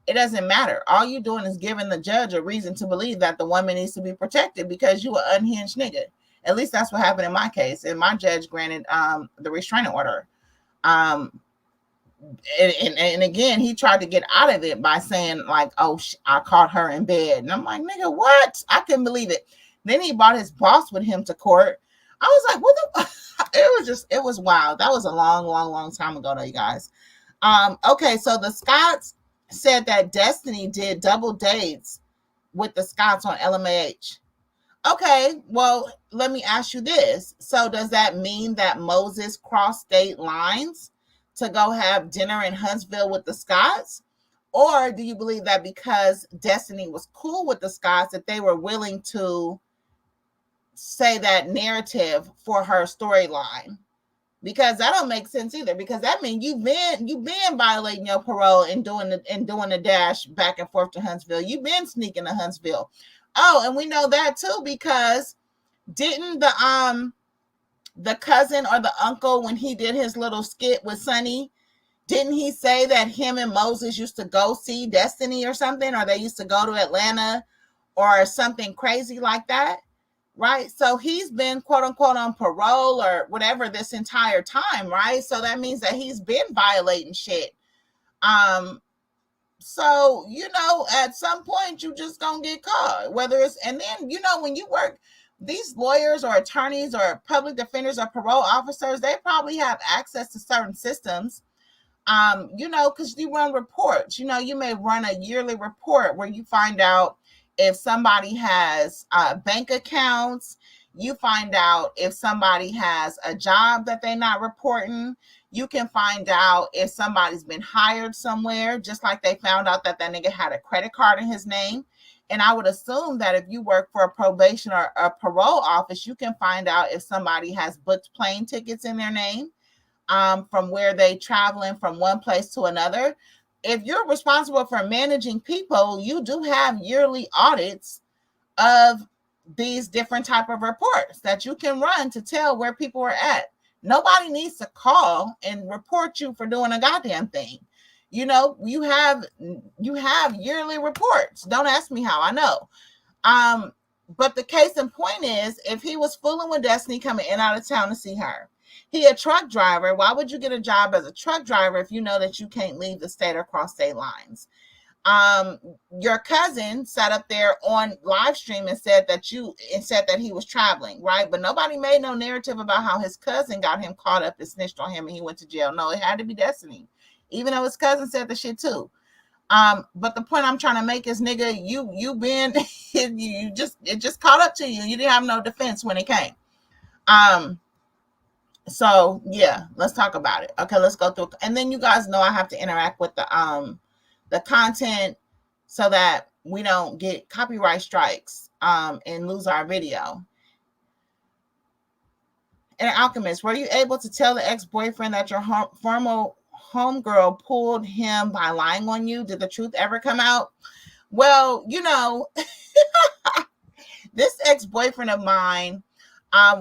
It doesn't matter. All you doing is giving the judge a reason to believe that the woman needs to be protected because you an unhinged nigga. At least that's what happened in my case. And my judge granted the restraining order. And again, he tried to get out of it by saying like, oh, I caught her in bed. And I'm like, nigga, what? I couldn't believe it. Then he brought his boss with him to court. I was like, what the? It was wild. That was a long, long, long time ago though, you guys. Okay, so the Scots said that Destiny did double dates with the Scotts on LMAH. Okay, well, let me ask you this. So does that mean that Moses crossed state lines to go have dinner in Huntsville with the Scotts? Or do you believe that because Destiny was cool with the Scotts, that they were willing to say that narrative for her storyline? Because that don't make sense either. Because that means you've been violating your parole and doing the dash back and forth to Huntsville. You've been sneaking to Huntsville. Oh, and we know that too, because didn't the cousin or the uncle, when he did his little skit with Sunni, didn't he say that him and Moses used to go see Destiny or something, or they used to go to Atlanta or something crazy like that? Right? So he's been quote unquote on parole or whatever this entire time, right? So that means that he's been violating shit. So, at some point you just gonna get caught, whether it's, and then, when you work, these lawyers or attorneys or public defenders or parole officers, they probably have access to certain systems. Because you run reports, you may run a yearly report where you find out if somebody has bank accounts, you find out if somebody has a job that they're not reporting. You can find out if somebody's been hired somewhere, just like they found out that nigga had a credit card in his name. And I would assume that if you work for a probation or a parole office, you can find out if somebody has booked plane tickets in their name, from where they traveling from one place to another. If you're responsible for managing people, you do have yearly audits of these different type of reports that you can run to tell where people are at. Nobody needs to call and report you for doing a goddamn thing. You have yearly reports. Don't ask me how I know. But the case in point is, if he was fooling with Destiny coming in out of town to see her, he a truck driver. Why would you get a job as a truck driver if you know that you can't leave the state or cross state lines? Your cousin sat up there on live stream and said that he was traveling, right? But nobody made no narrative about how his cousin got him caught up and snitched on him and he went to jail. No, it had to be Destiny, even though his cousin said the shit too. But the point I'm trying to make is, nigga, you been it just caught up to you. You didn't have no defense when it came. So yeah, let's talk about it. Okay, let's go through. And then you guys know I have to interact with the content so that we don't get copyright strikes and lose our video. And Alchemist, were you able to tell the ex-boyfriend that your former homegirl pulled him by lying on you? Did the truth ever come out? Well, this ex-boyfriend of mine,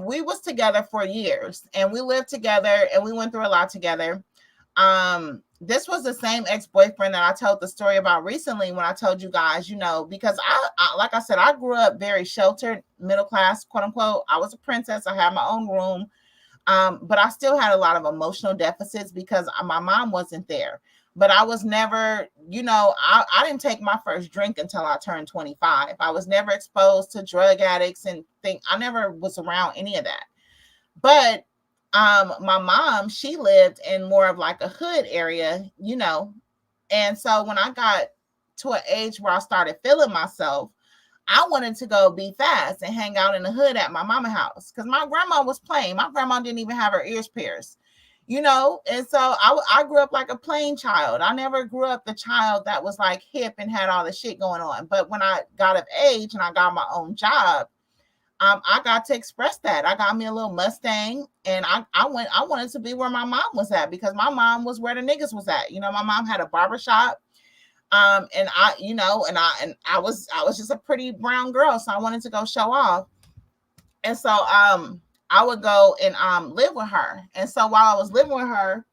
we was together for years and we lived together and we went through a lot together. This was the same ex-boyfriend that I told the story about recently when I told you guys, because I like I said, I grew up very sheltered, middle class, quote unquote. I was a princess. I had my own room. But I still had a lot of emotional deficits because my mom wasn't there. But I was never, I didn't take my first drink until I turned 25. I was never exposed to drug addicts and I never was around any of that. But my mom, she lived in more of like a hood area, and so when I got to an age where I started feeling myself, I wanted to go be fast and hang out in the hood at my mama's house because my grandma was plain. My grandma didn't even have her ears pierced, and so I grew up like a plain child. I never grew up the child that was like hip and had all the shit going on. But when I got of age and I got my own job, I got to express that. I got me a little Mustang and I wanted to be where my mom was at because my mom was where the niggas was at. My mom had a barbershop. And I was just a pretty brown girl. So I wanted to go show off. And so, I would go and, live with her. And so while I was living with her,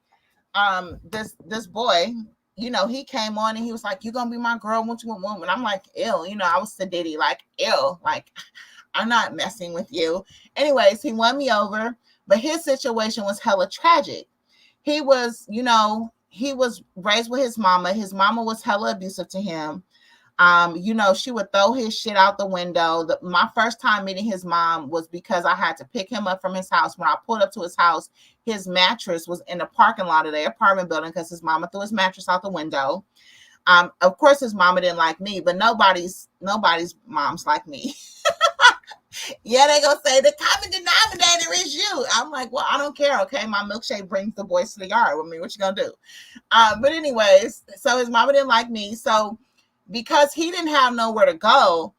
this boy, he came on and he was like, "You gonna be my girl once you want?" And I'm like, "Ew," I was sedity, like, "Ew," like, I'm not messing with you. Anyways, he won me over, but his situation was hella tragic. He was, he was raised with his mama. His mama was hella abusive to him. She would throw his shit out the window. My first time meeting his mom was because I had to pick him up from his house. When I pulled up to his house, his mattress was in the parking lot of their apartment building because his mama threw his mattress out the window. Of course his mama didn't like me, but nobody's mom's like me. Yeah, they gonna say the common denominator is you. I'm like, well, I don't care. Okay, my milkshake brings the boys to the yard with me. What you gonna do? But anyways, so his mama didn't like me. So because he didn't have nowhere to go,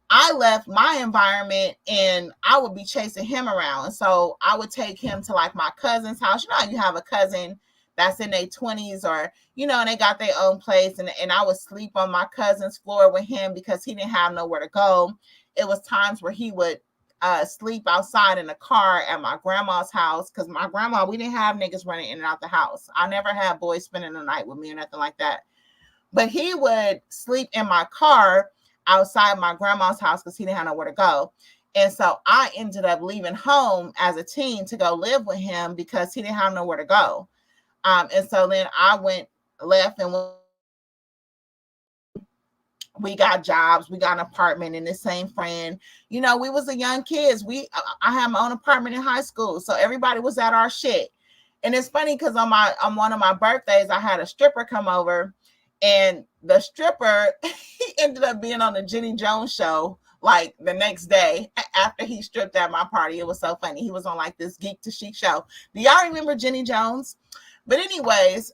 I left my environment and I would be chasing him around. And so I would take him to like my cousin's house. You know how you have a cousin that's in their 20s or, you know, and they got their own place. And I would sleep on my cousin's floor with him because he didn't have nowhere to go. It was times where he would sleep outside in the car at my grandma's house because my grandma, we didn't have niggas running in and out the house. I never had boys spending the night with me or nothing like that. But he would sleep in my car outside my grandma's house because he didn't have nowhere to go. And so I ended up leaving home as a teen to go live with him because he didn't have nowhere to go. And so then I left and we got jobs, we got an apartment, and the same friend, you know, we was a young kids. I had my own apartment in high school. So everybody was at our shit. And it's funny because on one of my birthdays, I had a stripper come over, and the stripper, he ended up being on the Jenny Jones show like the next day after he stripped at my party. It was so funny. He was on like this Geek to Chic show. Do y'all remember Jenny Jones? But anyways,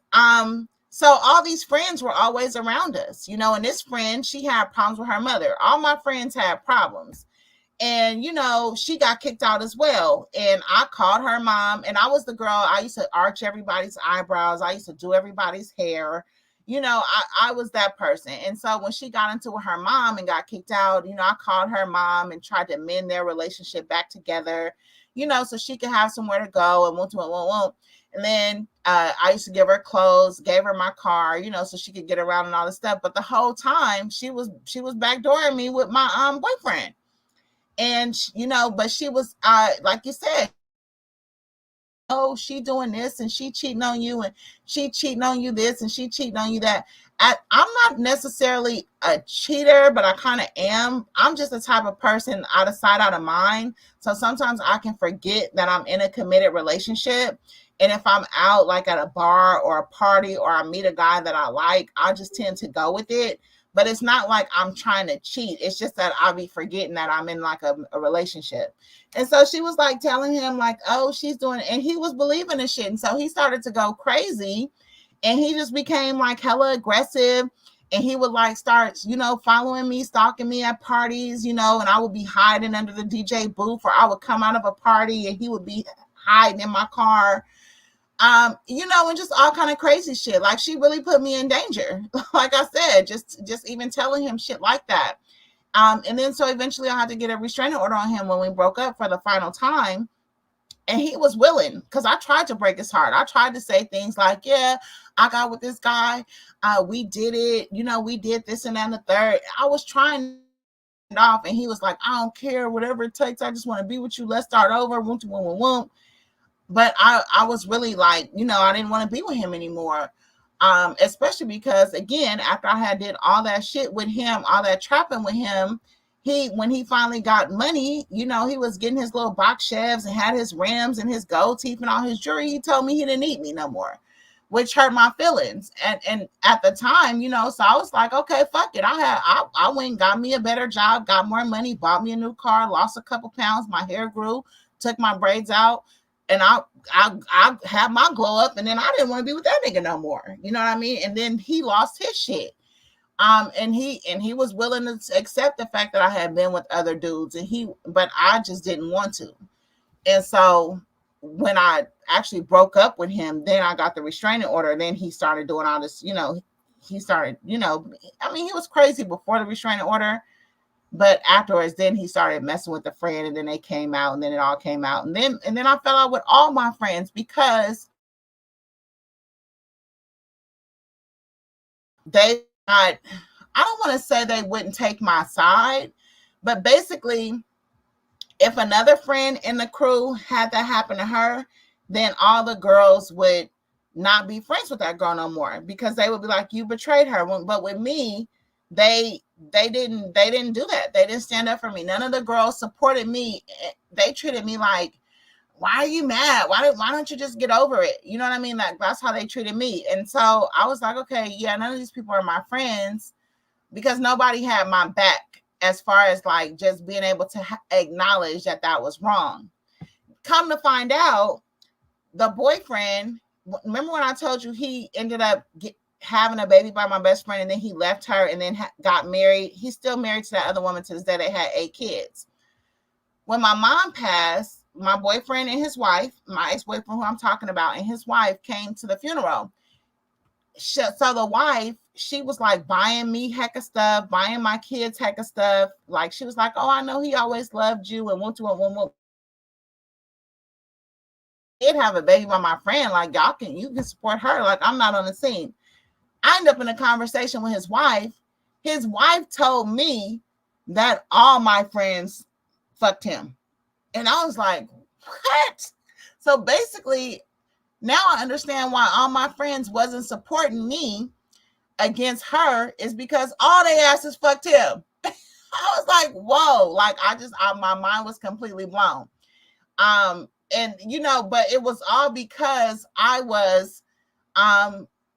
so all these friends were always around us, you know, and this friend, she had problems with her mother. All my friends had problems. And, you know, she got kicked out as well. And I called her mom, and I was the girl. I used to arch everybody's eyebrows. I used to do everybody's hair. You know, I was that person. And so when she got into her mom and got kicked out, you know, I called her mom and tried to mend their relationship back together, you know, so she could have somewhere to go and won't. And then I used to give her clothes, gave her my car, you know, so she could get around and all this stuff. But the whole time she was backdooring me with my boyfriend. And, you know, but she was, like you said, oh, she doing this and she cheating on you and she cheating on you this and she cheating on you that. I'm not necessarily a cheater, but I kind of am. I'm just the type of person out of sight, out of mind. So sometimes I can forget that I'm in a committed relationship. And if I'm out like at a bar or a party or I meet a guy that I like, I just tend to go with it. But it's not like I'm trying to cheat. It's just that I'll be forgetting that I'm in like a relationship. And so she was like telling him like, oh, she's doing it. And he was believing this shit. And so he started to go crazy and he just became like hella aggressive. And he would like start, you know, following me, stalking me at parties, you know, and I would be hiding under the DJ booth, or I would come out of a party and he would be hiding in my car. You know, and just all kind of crazy shit. Like she really put me in danger. Like I said, just even telling him shit like that. And then so eventually I had to get a restraining order on him when we broke up for the final time. And he was willing, because I tried to break his heart. I tried to say things like, yeah, I got with this guy. We did it. You know, we did this and that and the third. I was trying it off. And he was like, I don't care, whatever it takes. I just want to be with you. Let's start over. Won't. But I was really like, you know, I didn't want to be with him anymore. Especially because, again, after I had did all that shit with him, all that trapping with him, when he finally got money, you know, he was getting his little box chefs and had his rims and his gold teeth and all his jewelry. He told me he didn't need me no more, which hurt my feelings. And at the time, you know, so I was like, okay, fuck it. I went and got me a better job, got more money, bought me a new car, lost a couple pounds. My hair grew, took my braids out. And I had my glow up, and then I didn't want to be with that nigga no more. You know what I mean? And then he lost his shit. And he was willing to accept the fact that I had been with other dudes, but I just didn't want to. And so when I actually broke up with him, then I got the restraining order. And then he started doing all this, you know, he was crazy before the restraining order. But afterwards, then he started messing with a friend, and then they came out, and then it all came out. And then I fell out with all my friends because I don't want to say they wouldn't take my side, but basically, if another friend in the crew had that happen to her, then all the girls would not be friends with that girl no more, because they would be like, you betrayed her. But with me, they didn't do that. They didn't stand up for me. None of the girls supported me. They treated me like why are you mad? Why don't you just get over it? You know what I mean? Like, that's how they treated me. And so I was like, okay, yeah, none of these people are my friends, because nobody had my back as far as like just being able to acknowledge that that was wrong. Come to find out, the boyfriend, remember when I told you he ended up having a baby by my best friend, and then he left her and then got married? He's still married to that other woman to this day. They had 8 kids. When my mom passed, my boyfriend and his wife, my ex-boyfriend who I'm talking about, and his wife came to the funeral. So the wife, she was like buying me heck of stuff, buying my kids heck of stuff. Like, she was like, oh, I know he always loved you and went to a did have a baby by my friend. Like, you can support her. Like, I'm not on the scene. I end up in a conversation with his wife. His wife told me that all my friends fucked him. And I was like, what? So basically, now I understand why all my friends wasn't supporting me against her, is because all they asses fucked him. I was like, whoa, like my mind was completely blown. And but it was all because I was,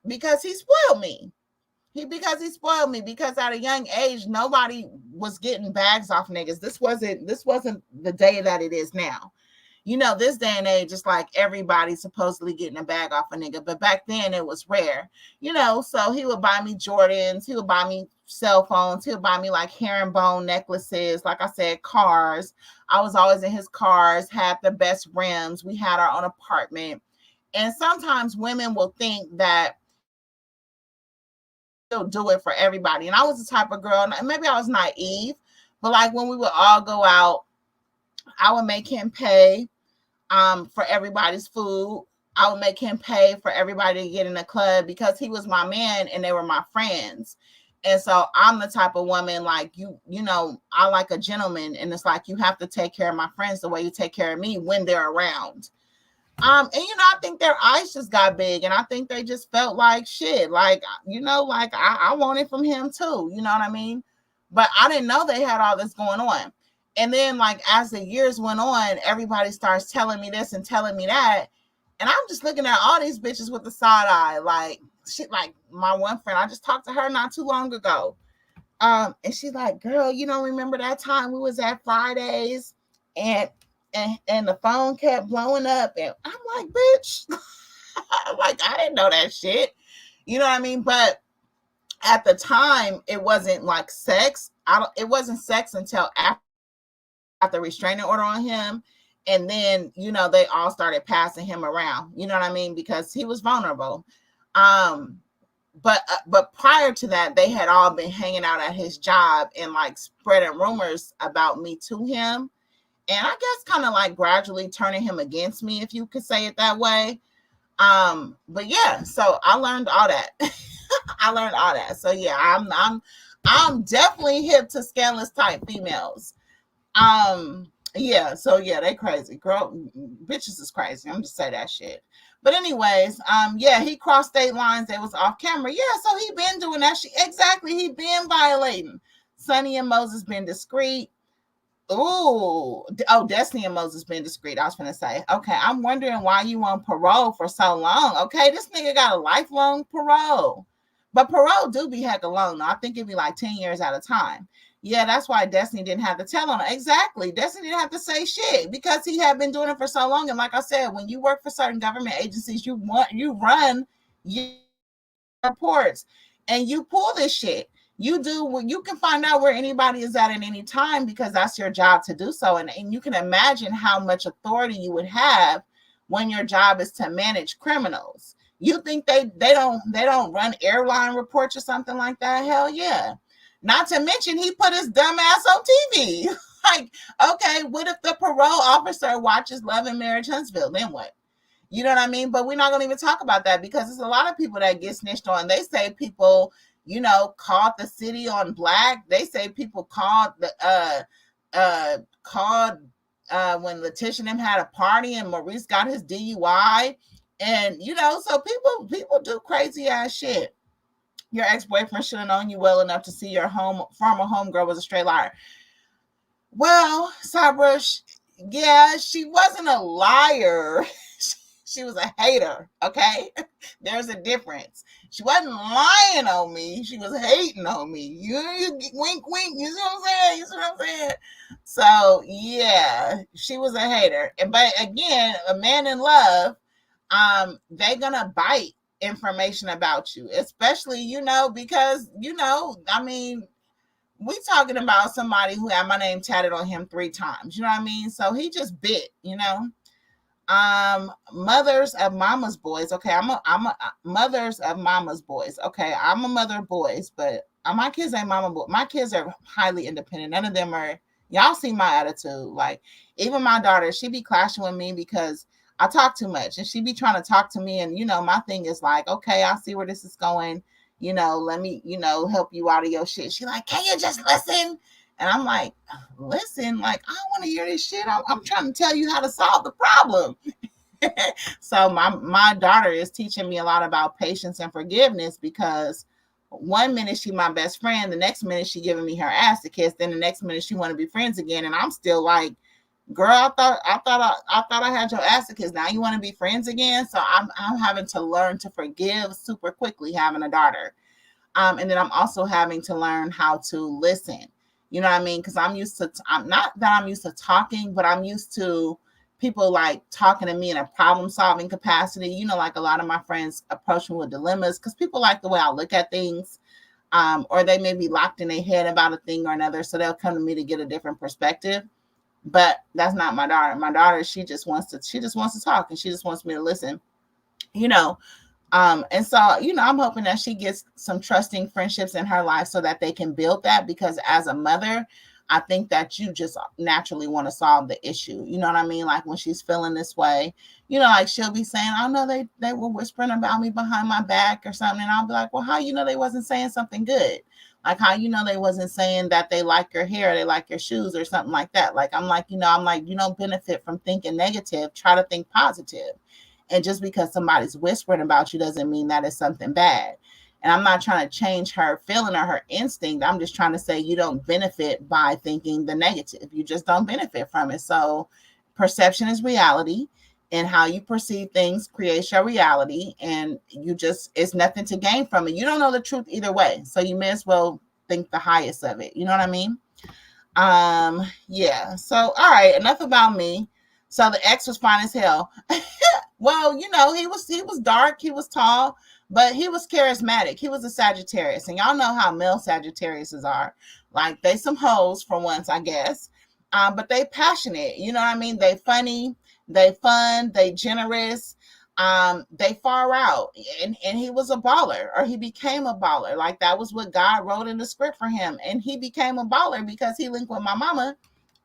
because he spoiled me. Because he spoiled me, because at a young age, nobody was getting bags off niggas. This wasn't the day that it is now. This day and age, it's like everybody's supposedly getting a bag off a nigga. But back then it was rare, so he would buy me Jordans. He would buy me cell phones. He would buy me like herringbone necklaces. Like I said, cars. I was always in his cars, had the best rims. We had our own apartment. And sometimes women will think that they'll do it for everybody. And I was the type of girl, and maybe I was naive, but like when we would all go out, I would make him pay for everybody's food. I would make him pay for everybody to get in the club, because he was my man and they were my friends. And so I'm the type of woman, like, I like a gentleman, and it's like, you have to take care of my friends the way you take care of me when they're around. And I think their eyes just got big, and I think they just felt like shit. Like, like I want it from him too. You know what I mean? But I didn't know they had all this going on. And then, like, as the years went on, everybody starts telling me this and telling me that. And I'm just looking at all these bitches with the side eye. Like, shit, like my one friend, I just talked to her not too long ago. And she's like, girl, remember that time we was at Fridays and the phone kept blowing up? And I'm like, bitch, like, I didn't know that shit. You know what I mean? But at the time, it wasn't like sex. It wasn't sex until after the restraining order on him. And then, they all started passing him around, you know what I mean? Because he was vulnerable. But prior to that, they had all been hanging out at his job and like spreading rumors about me to him. And I guess kind of like gradually turning him against me, if you could say it that way. But yeah, so I learned all that. I learned all that. So yeah, I'm definitely hip to scandalous type females. Yeah, so yeah, they crazy. Girl, bitches is crazy. I'm just say that shit. But anyways, yeah, he crossed state lines. They was off camera. Yeah, so he been doing that shit. Exactly, he been violating. Sunni and Moses been discreet. Oh, Destiny and Moses been discreet. I was gonna say, okay, I'm wondering why you on parole for so long. Okay, this nigga got a lifelong parole. But parole do be heck alone. Though. I think it'd be like 10 years at a time. Yeah, that's why Destiny didn't have to tell on it. Exactly. Destiny didn't have to say shit because he had been doing it for so long. And like I said, when you work for certain government agencies, you run your reports and you pull this shit. You do, you can find out where anybody is at any time because that's your job to do so. And you can imagine how much authority you would have when your job is to manage criminals. You think they don't run airline reports or something like that? Hell yeah. Not to mention he put his dumb ass on TV. Like, okay, what if the parole officer watches Love and Marriage Huntsville? Then what? You know what I mean? But we're not going to even talk about that because there's a lot of people that get snitched on. They say people, called the city on black. They say people called when Letitia and him had a party and Maurice got his DUI. And, so people do crazy ass shit. Your ex-boyfriend should have known you well enough to see your former homegirl was a straight liar. Well, Sabra, Yeah, she wasn't a liar. She was a hater, okay? There's a difference. She wasn't lying on me. She was hating on me. You wink, wink. You see what I'm saying? You see what I'm saying? So, yeah, she was a hater. But again, a man in love, they're going to bite information about you, especially, because, I mean, we talking about somebody who had my name tatted on him 3 times. You know what I mean? So he just bit, mothers of mama's boys. Okay, I'm a mothers of mama's boys. Okay, I'm a mother of boys, but my kids ain't mama boy. My kids are highly independent. None of them are. Y'all see my attitude. Like, even my daughter, she be clashing with me because I talk too much, and she be trying to talk to me. And my thing is like, okay, I see where this is going. Let me, help you out of your shit. She like, can you just listen? And I'm like, listen, like, I don't want to hear this shit. I'm trying to tell you how to solve the problem. So my daughter is teaching me a lot about patience and forgiveness, because one minute she my best friend, the next minute she giving me her ass to kiss, then the next minute she want to be friends again, and I'm still like, girl, I thought I had your ass to kiss. Now you want to be friends again? So I'm having to learn to forgive super quickly, having a daughter. And then I'm also having to learn how to listen. You know what I mean? Because I'm used to talking, but I'm used to people like talking to me in a problem solving capacity. Like a lot of my friends approach me with dilemmas because people like the way I look at things, or they may be locked in their head about a thing or another. So they'll come to me to get a different perspective. But that's not my daughter. My daughter, she just wants to talk, and she just wants me to listen. And so, I'm hoping that she gets some trusting friendships in her life so that they can build that, because as a mother, I think that you just naturally want to solve the issue. You know what I mean? Like when she's feeling this way, like she'll be saying, oh no, they were whispering about me behind my back or something. And I'll be like, well, how they wasn't saying something good? Like how they wasn't saying that they like your hair, they like your shoes or something like that. Like I'm like, you don't benefit from thinking negative. Try to think positive. And just because somebody's whispering about you doesn't mean that it's something bad. And I'm not trying to change her feeling or her instinct. I'm just trying to say you don't benefit by thinking the negative. You just don't benefit from it. So perception is reality, and how you perceive things creates your reality. And it's nothing to gain from it. You don't know the truth either way. So you may as well think the highest of it. You know what I mean? Yeah. So, all right. Enough about me. So the ex was fine as hell. Well, he was dark, he was tall, but he was charismatic. He was a Sagittarius, and y'all know how male Sagittariuses are. Like they some hoes for once, I guess. But they passionate. You know what I mean? They funny, they fun, they generous. They far out, and he was a baller, or he became a baller. Like that was what God wrote in the script for him, and he became a baller because he linked with my mama,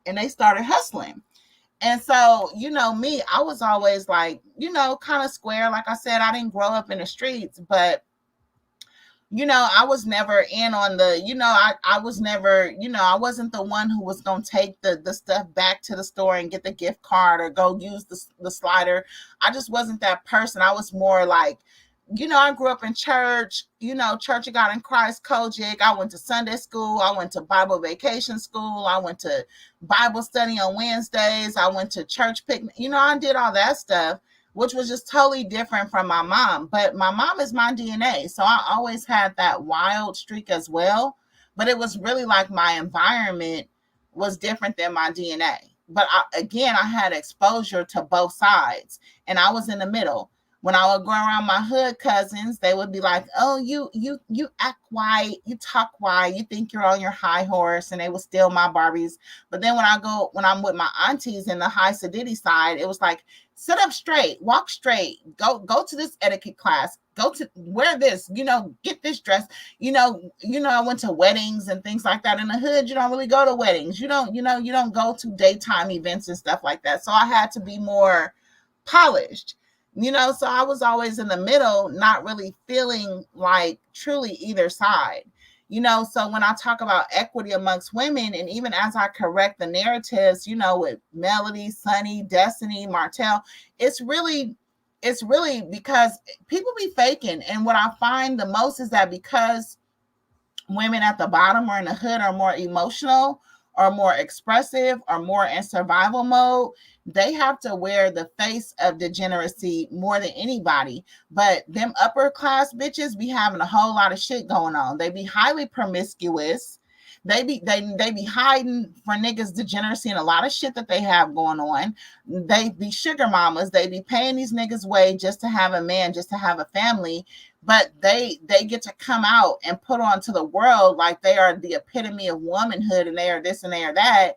and they started hustling. And so, me, I was always like, kind of square. Like I said, I didn't grow up in the streets, but, I was never in on the, I was never, I wasn't the one who was going to take the stuff back to the store and get the gift card or go use the slider. I just wasn't that person. I was more like, I grew up in church, Church of God in Christ, Kojic. I went to Sunday school. I went to Bible vacation school. I went to Bible study on Wednesdays. I went to church picnic. I did all that stuff, which was just totally different from my mom. But my mom is my DNA. So I always had that wild streak as well. But it was really like my environment was different than my DNA. But I had exposure to both sides, and I was in the middle. When I would go around my hood cousins, they would be like, oh, you act white, you talk white, you think you're on your high horse, and they would steal my Barbies. But then when I'm with my aunties in the high sedity side, it was like, sit up straight, walk straight, go to this etiquette class, wear this, get this dress. I went to weddings and things like that. In the hood, you don't really go to weddings. You don't go to daytime events and stuff like that. So I had to be more polished. So I was always in the middle, not really feeling like truly either side. So when I talk about equity amongst women, and even as I correct the narratives, with Melody, Sunni, Destiny, Martell, it's really because people be faking. And what I find the most is that because women at the bottom or in the hood are more emotional, or more expressive or more in survival mode, they have to wear the face of degeneracy more than anybody. But them upper class bitches be having a whole lot of shit going on. They be highly promiscuous. They be hiding for niggas degeneracy and a lot of shit that they have going on. They be sugar mamas. They be paying these niggas way just to have a man, just to have a family. But they get to come out and put on to the world like they are the epitome of womanhood and they are this and they are that,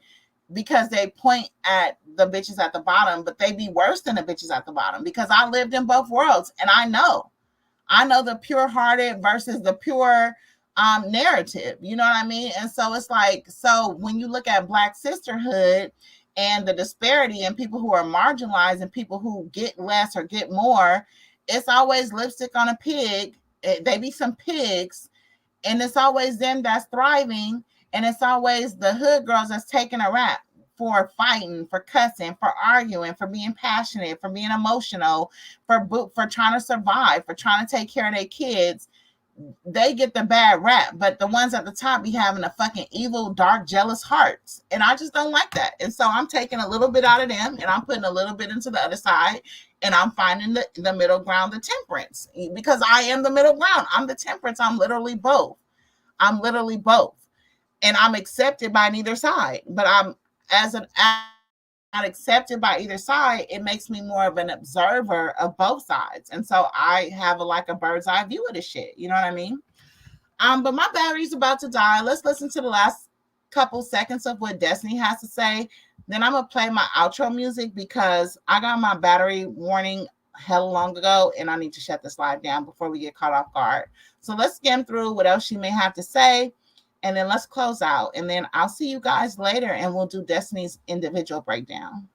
because they point at the bitches at the bottom, but they be worse than the bitches at the bottom, because I lived in both worlds and I know the pure-hearted versus the pure narrative, you know what I mean? And so it's like, so when you look at Black sisterhood and the disparity in people who are marginalized and people who get less or get more, it's always lipstick on a pig. They be some pigs, and it's always them that's thriving, and it's always the hood girls that's taking a rap for fighting, for cussing, for arguing, for being passionate, for being emotional, for trying to survive, for trying to take care of their kids. They get the bad rap, but the ones at the top be having a fucking evil, dark, jealous hearts. And I just don't like that. And so I'm taking a little bit out of them and I'm putting a little bit into the other side, and I'm finding the middle ground, the temperance, because I am the middle ground. I'm the temperance. I'm literally both. And I'm accepted by neither side, but I'm not accepted by either side. It makes me more of an observer of both sides. And so I have a bird's eye view of this shit. You know what I mean? But my battery's about to die. Let's listen to the last couple seconds of what Destiny has to say. Then I'm going to play my outro music because I got my battery warning hell long ago and I need to shut this live down before we get caught off guard. So let's skim through what else she may have to say. And then let's close out. And then I'll see you guys later and we'll do Destiny's individual breakdown.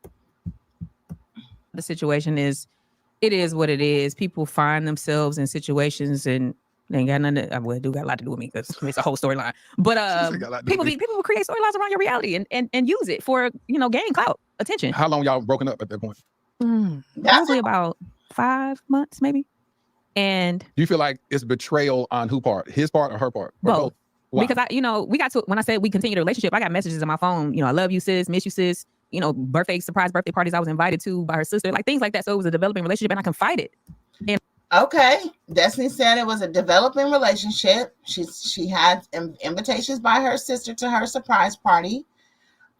The situation is, it is what it is. People find themselves in situations and they ain't got nothing to, well, it do got a lot to do with me because it's a whole storyline. But people will create storylines around your reality and use it for, gain clout, attention. How long y'all broken up at that point? Probably about 5 months, maybe. And do you feel like it's betrayal on whose part? His part or her part? Or both? Wow. Because we got to, when I said we continue the relationship, I got messages on my phone, I love you, sis, miss you, sis, surprise birthday parties I was invited to by her sister, like things like that. So it was a developing relationship and I can fight it. And okay. Destiny said it was a developing relationship. She had invitations by her sister to her surprise party.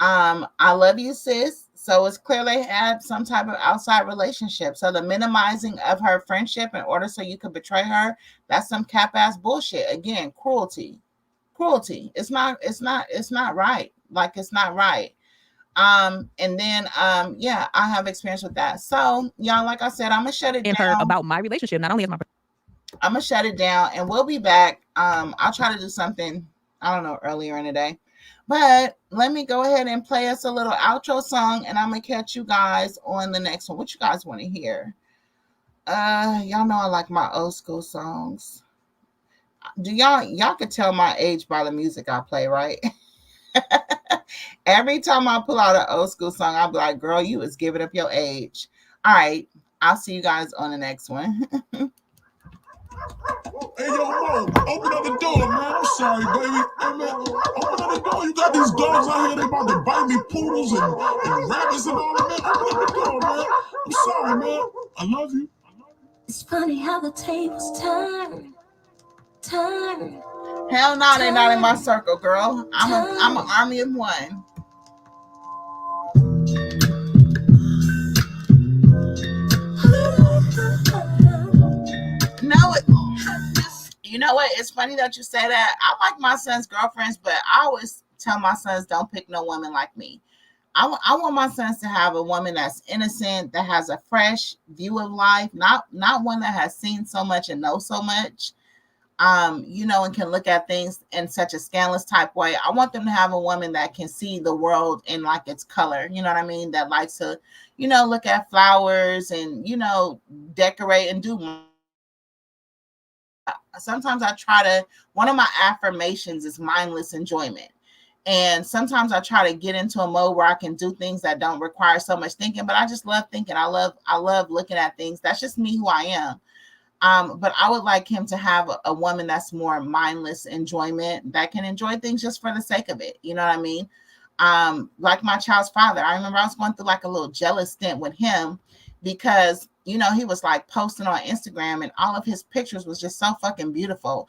I love you, sis. So it's clear they had some type of outside relationship. So the minimizing of her friendship in order so you could betray her, that's some cap ass bullshit. Again, cruelty. It's not right. Like, it's not right. And then I have experience with that. So y'all, like I said, I'm gonna shut it down. Her about my relationship, not only as my I'm gonna shut it down and we'll be back. I'll try to do something, I don't know, earlier in the day. But let me go ahead and play us a little outro song and I'm gonna catch you guys on the next one. What you guys want to hear? Y'all know I like my old school songs. Do y'all could tell my age by the music I play, right? Every time I pull out an old school song, I'll be like, girl, you was giving up your age. All right. I'll see you guys on the next one. Hey, yo, Mo, open up the door, man. I'm sorry, baby. Hey, man, open up the door. You got these dogs out here. They about to bite me, poodles and rabbits and all that, man. Open up the door, man. I'm sorry, man. I love you. It's funny how the tables turn. Hell no, they're not in my circle, girl. I'm an army of one. You know what? It's funny that you say that. I like my son's girlfriends, but I always tell my sons, don't pick no woman like me. I want my sons to have a woman that's innocent, that has a fresh view of life, not one that has seen so much and knows so much. And can look at things in such a scandalous type way. I want them to have a woman that can see the world in like its color. You know what I mean? That likes to, look at flowers and, decorate and do. Sometimes one of my affirmations is mindless enjoyment. And sometimes I try to get into a mode where I can do things that don't require so much thinking, but I just love thinking. I love looking at things. That's just me, who I am. But I would like him to have a woman that's more mindless enjoyment, that can enjoy things just for the sake of it. You know what I mean? like my child's father. I remember I was going through like a little jealous stint with him because, you know, he was like posting on Instagram and all of his pictures was just so fucking beautiful.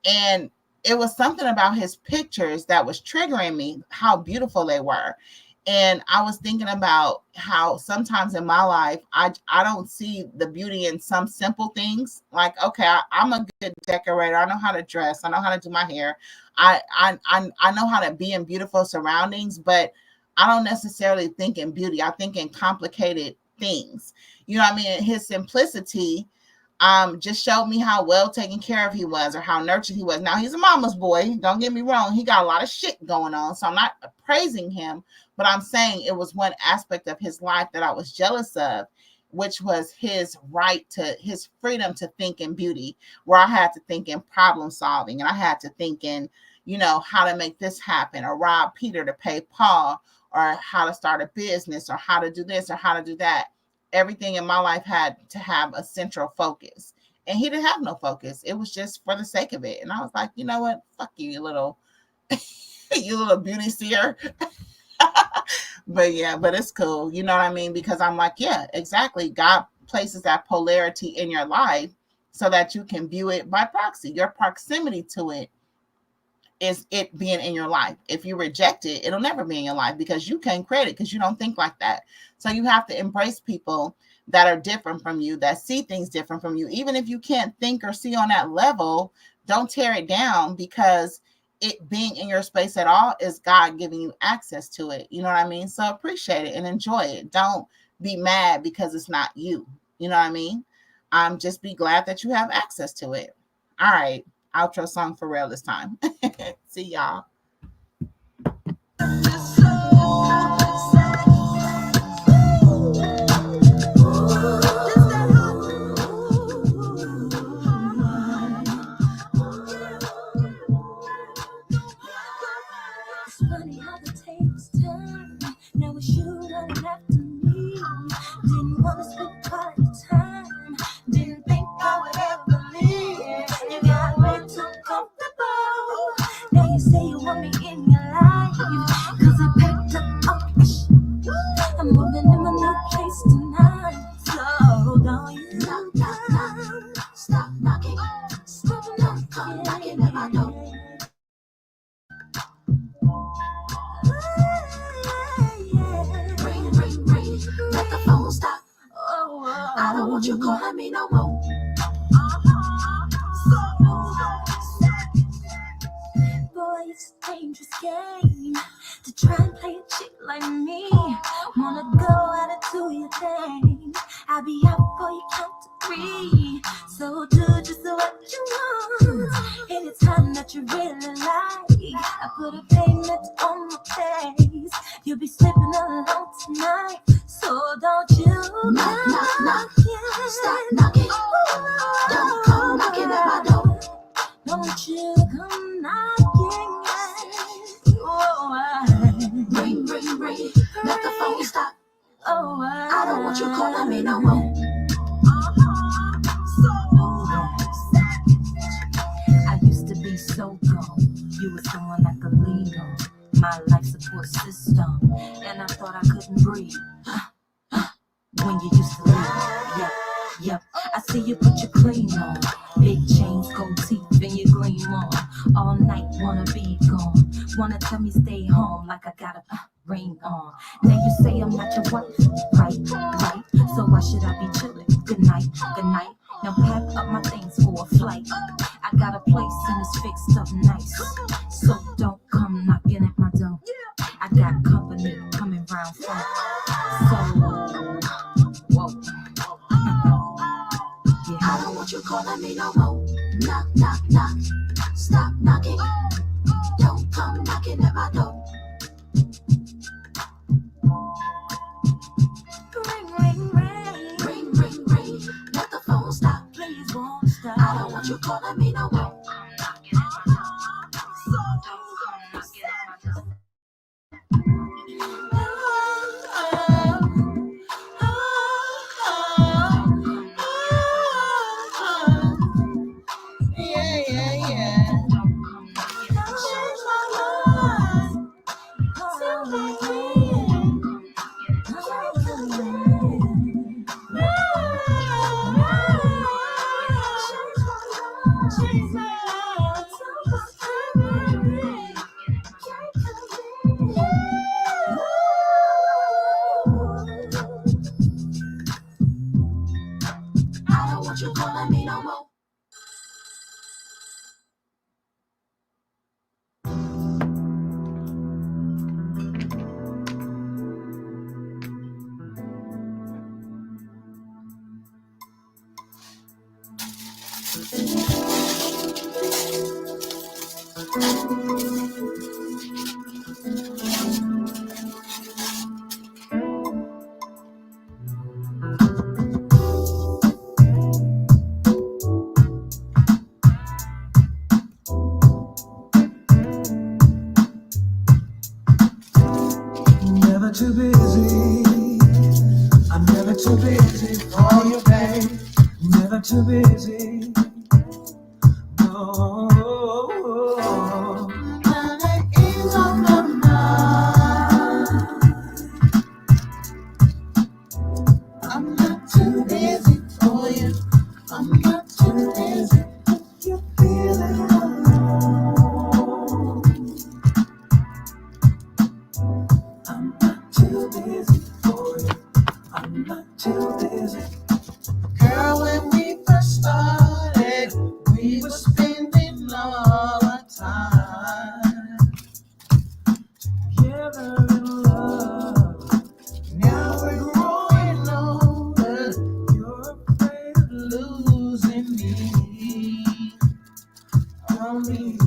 And it was something about his pictures that was triggering me, how beautiful they were. And I was thinking about how sometimes in my life, I don't see the beauty in some simple things. Like, okay, I'm a good decorator. I know how to dress. I know how to do my hair. I know how to be in beautiful surroundings, but I don't necessarily think in beauty. I think in complicated things. You know what I mean? His simplicity just showed me how well taken care of he was or how nurtured he was. Now, he's a mama's boy. Don't get me wrong. He got a lot of shit going on. So I'm not praising him, but I'm saying it was one aspect of his life that I was jealous of, which was his right to his freedom to think in beauty, where I had to think in problem solving and I had to think in, you know, how to make this happen or rob Peter to pay Paul or how to start a business or how to do this or how to do that. Everything in my life had to have a central focus, and he didn't have no focus. It was just for the sake of it. And I was like, you know what? Fuck you, you little beauty seer. But yeah, but it's cool. You know what I mean? Because I'm like, yeah, exactly. God places that polarity in your life so that you can view it by proxy. Your proximity to it is it being in your life. If you reject it, it'll never be in your life because you can't create it because you don't think like that. So you have to embrace people that are different from you, that see things different from you. Even if you can't think or see on that level, don't tear it down because it being in your space at all is God giving you access to it. You know what I mean? So appreciate it and enjoy it. Don't be mad because it's not you. You know what I mean? Just be glad that you have access to it. All right. Outro song for real this time. See y'all. It's funny how the tables turn. Now it's you running after me. Didn't want to spend quality time. Didn't think I would ever leave. You got way too comfortable. Now you say you want me in your life. Cause I packed up all my shit. I'm moving in my new place tonight. So don't you knock, knock, knock. Stop knocking. Stop knocking. Come knocking at my door. Ring, ring, ring. Let the phone stop. I don't want you calling me no more. Boy, it's a dangerous game to try and play a chick like me. Wanna go out and do your thing. I'll be out before you count to 3. So do just what you want. Anytime that you really like, I put a payment on my face. You'll be sleeping alone tonight. So don't you knock, knock, knock. Stop knocking. Don't come knocking at my door. Don't you come knocking. Ring, ring, ring. Let the phone stop. I don't want you calling me no more. I used to be so gone. You were someone I could lean on. My life support system. And I thought I couldn't breathe. When you used to leave. Yep. I see you put your cream on. Big chains, gold teeth, and your gleam on. All night, wanna be gone. Wanna tell me stay home like I got a ring on. Now you say I'm not your wife, right? So why should I be chilling? Good night. Now pack up my things for a flight. I got a place and it's fixed up nice. So don't come knocking at my door. I got company coming round front. So, whoa. Yeah. I don't want you calling me no more. Knock, knock, knock. Stop knocking. Don't come knocking at my door. Ring, ring, ring. Ring, ring, ring. Let the phone stop. Please won't stop. I don't want you calling me no more. too busy. I'm never too busy for you, babe. Never too busy. No. Now that is on my mind. I'm not too busy for you. I'm not too busy. You're feeling alone. I'm not too busy for you. I'm not too busy. Girl, when we first started, we were spending all our time Together in love. Now we're growing older, You're afraid of losing me. on me.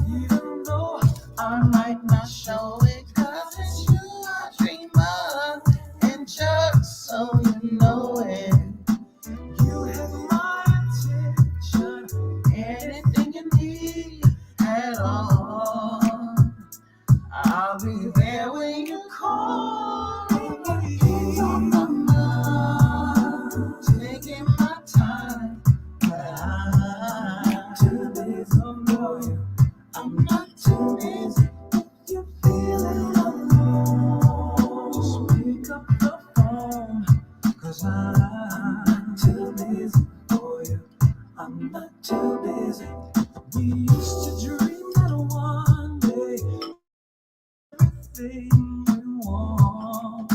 Even though I might not show it, 'cause it's you I dream of. And just so you know it, you have my attention, anything you need at all, I'll be there when you call me. It's on my mind, taking my time, but I'm too busy for you. I'm not too busy. You're feeling alone. Just pick up the phone, 'cause I'm too busy for you. I'm not too busy. We used to dream that one day everything we want.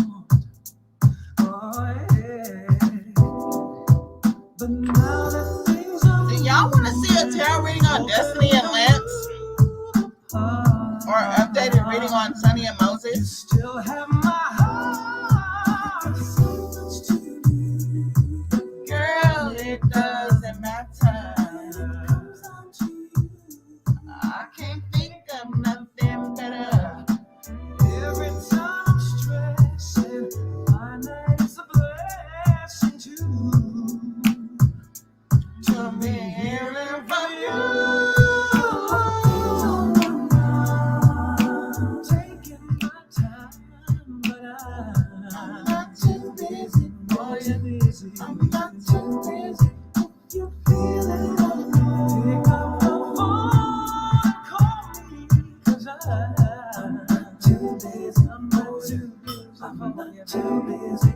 Oh yeah. But now that things are Do y'all want to see a tarot reading on Destiny and Lance, or an updated reading on Sunni and you Moses? still have my heart. Girl, it doesn't matter. I can't think of nothing better. Every time I'm stressing, my night is a blessing too. To be hearing from you. Taking my time, but I'm not too busy for you. I'm not too busy. You're feeling alone. Pick up the phone, call me, 'cause I'm not too busy. I'm not too busy. I'm not too busy.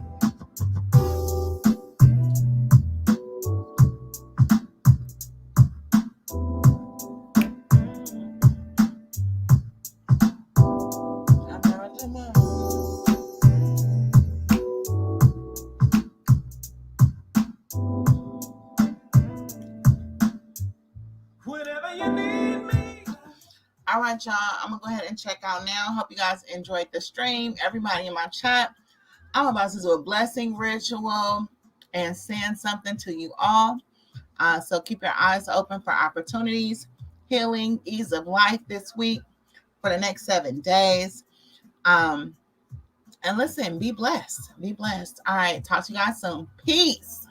I'm not too much. Whenever you need me. All right, y'all. I'm gonna go ahead and check out now. Hope you guys enjoyed the stream. Everybody in my chat, I'm about to do a blessing ritual and send something to you all. So keep your eyes open for opportunities, healing, ease of life this week for the next 7 days. And listen, be blessed. Be blessed. All right. Talk to you guys soon. Peace.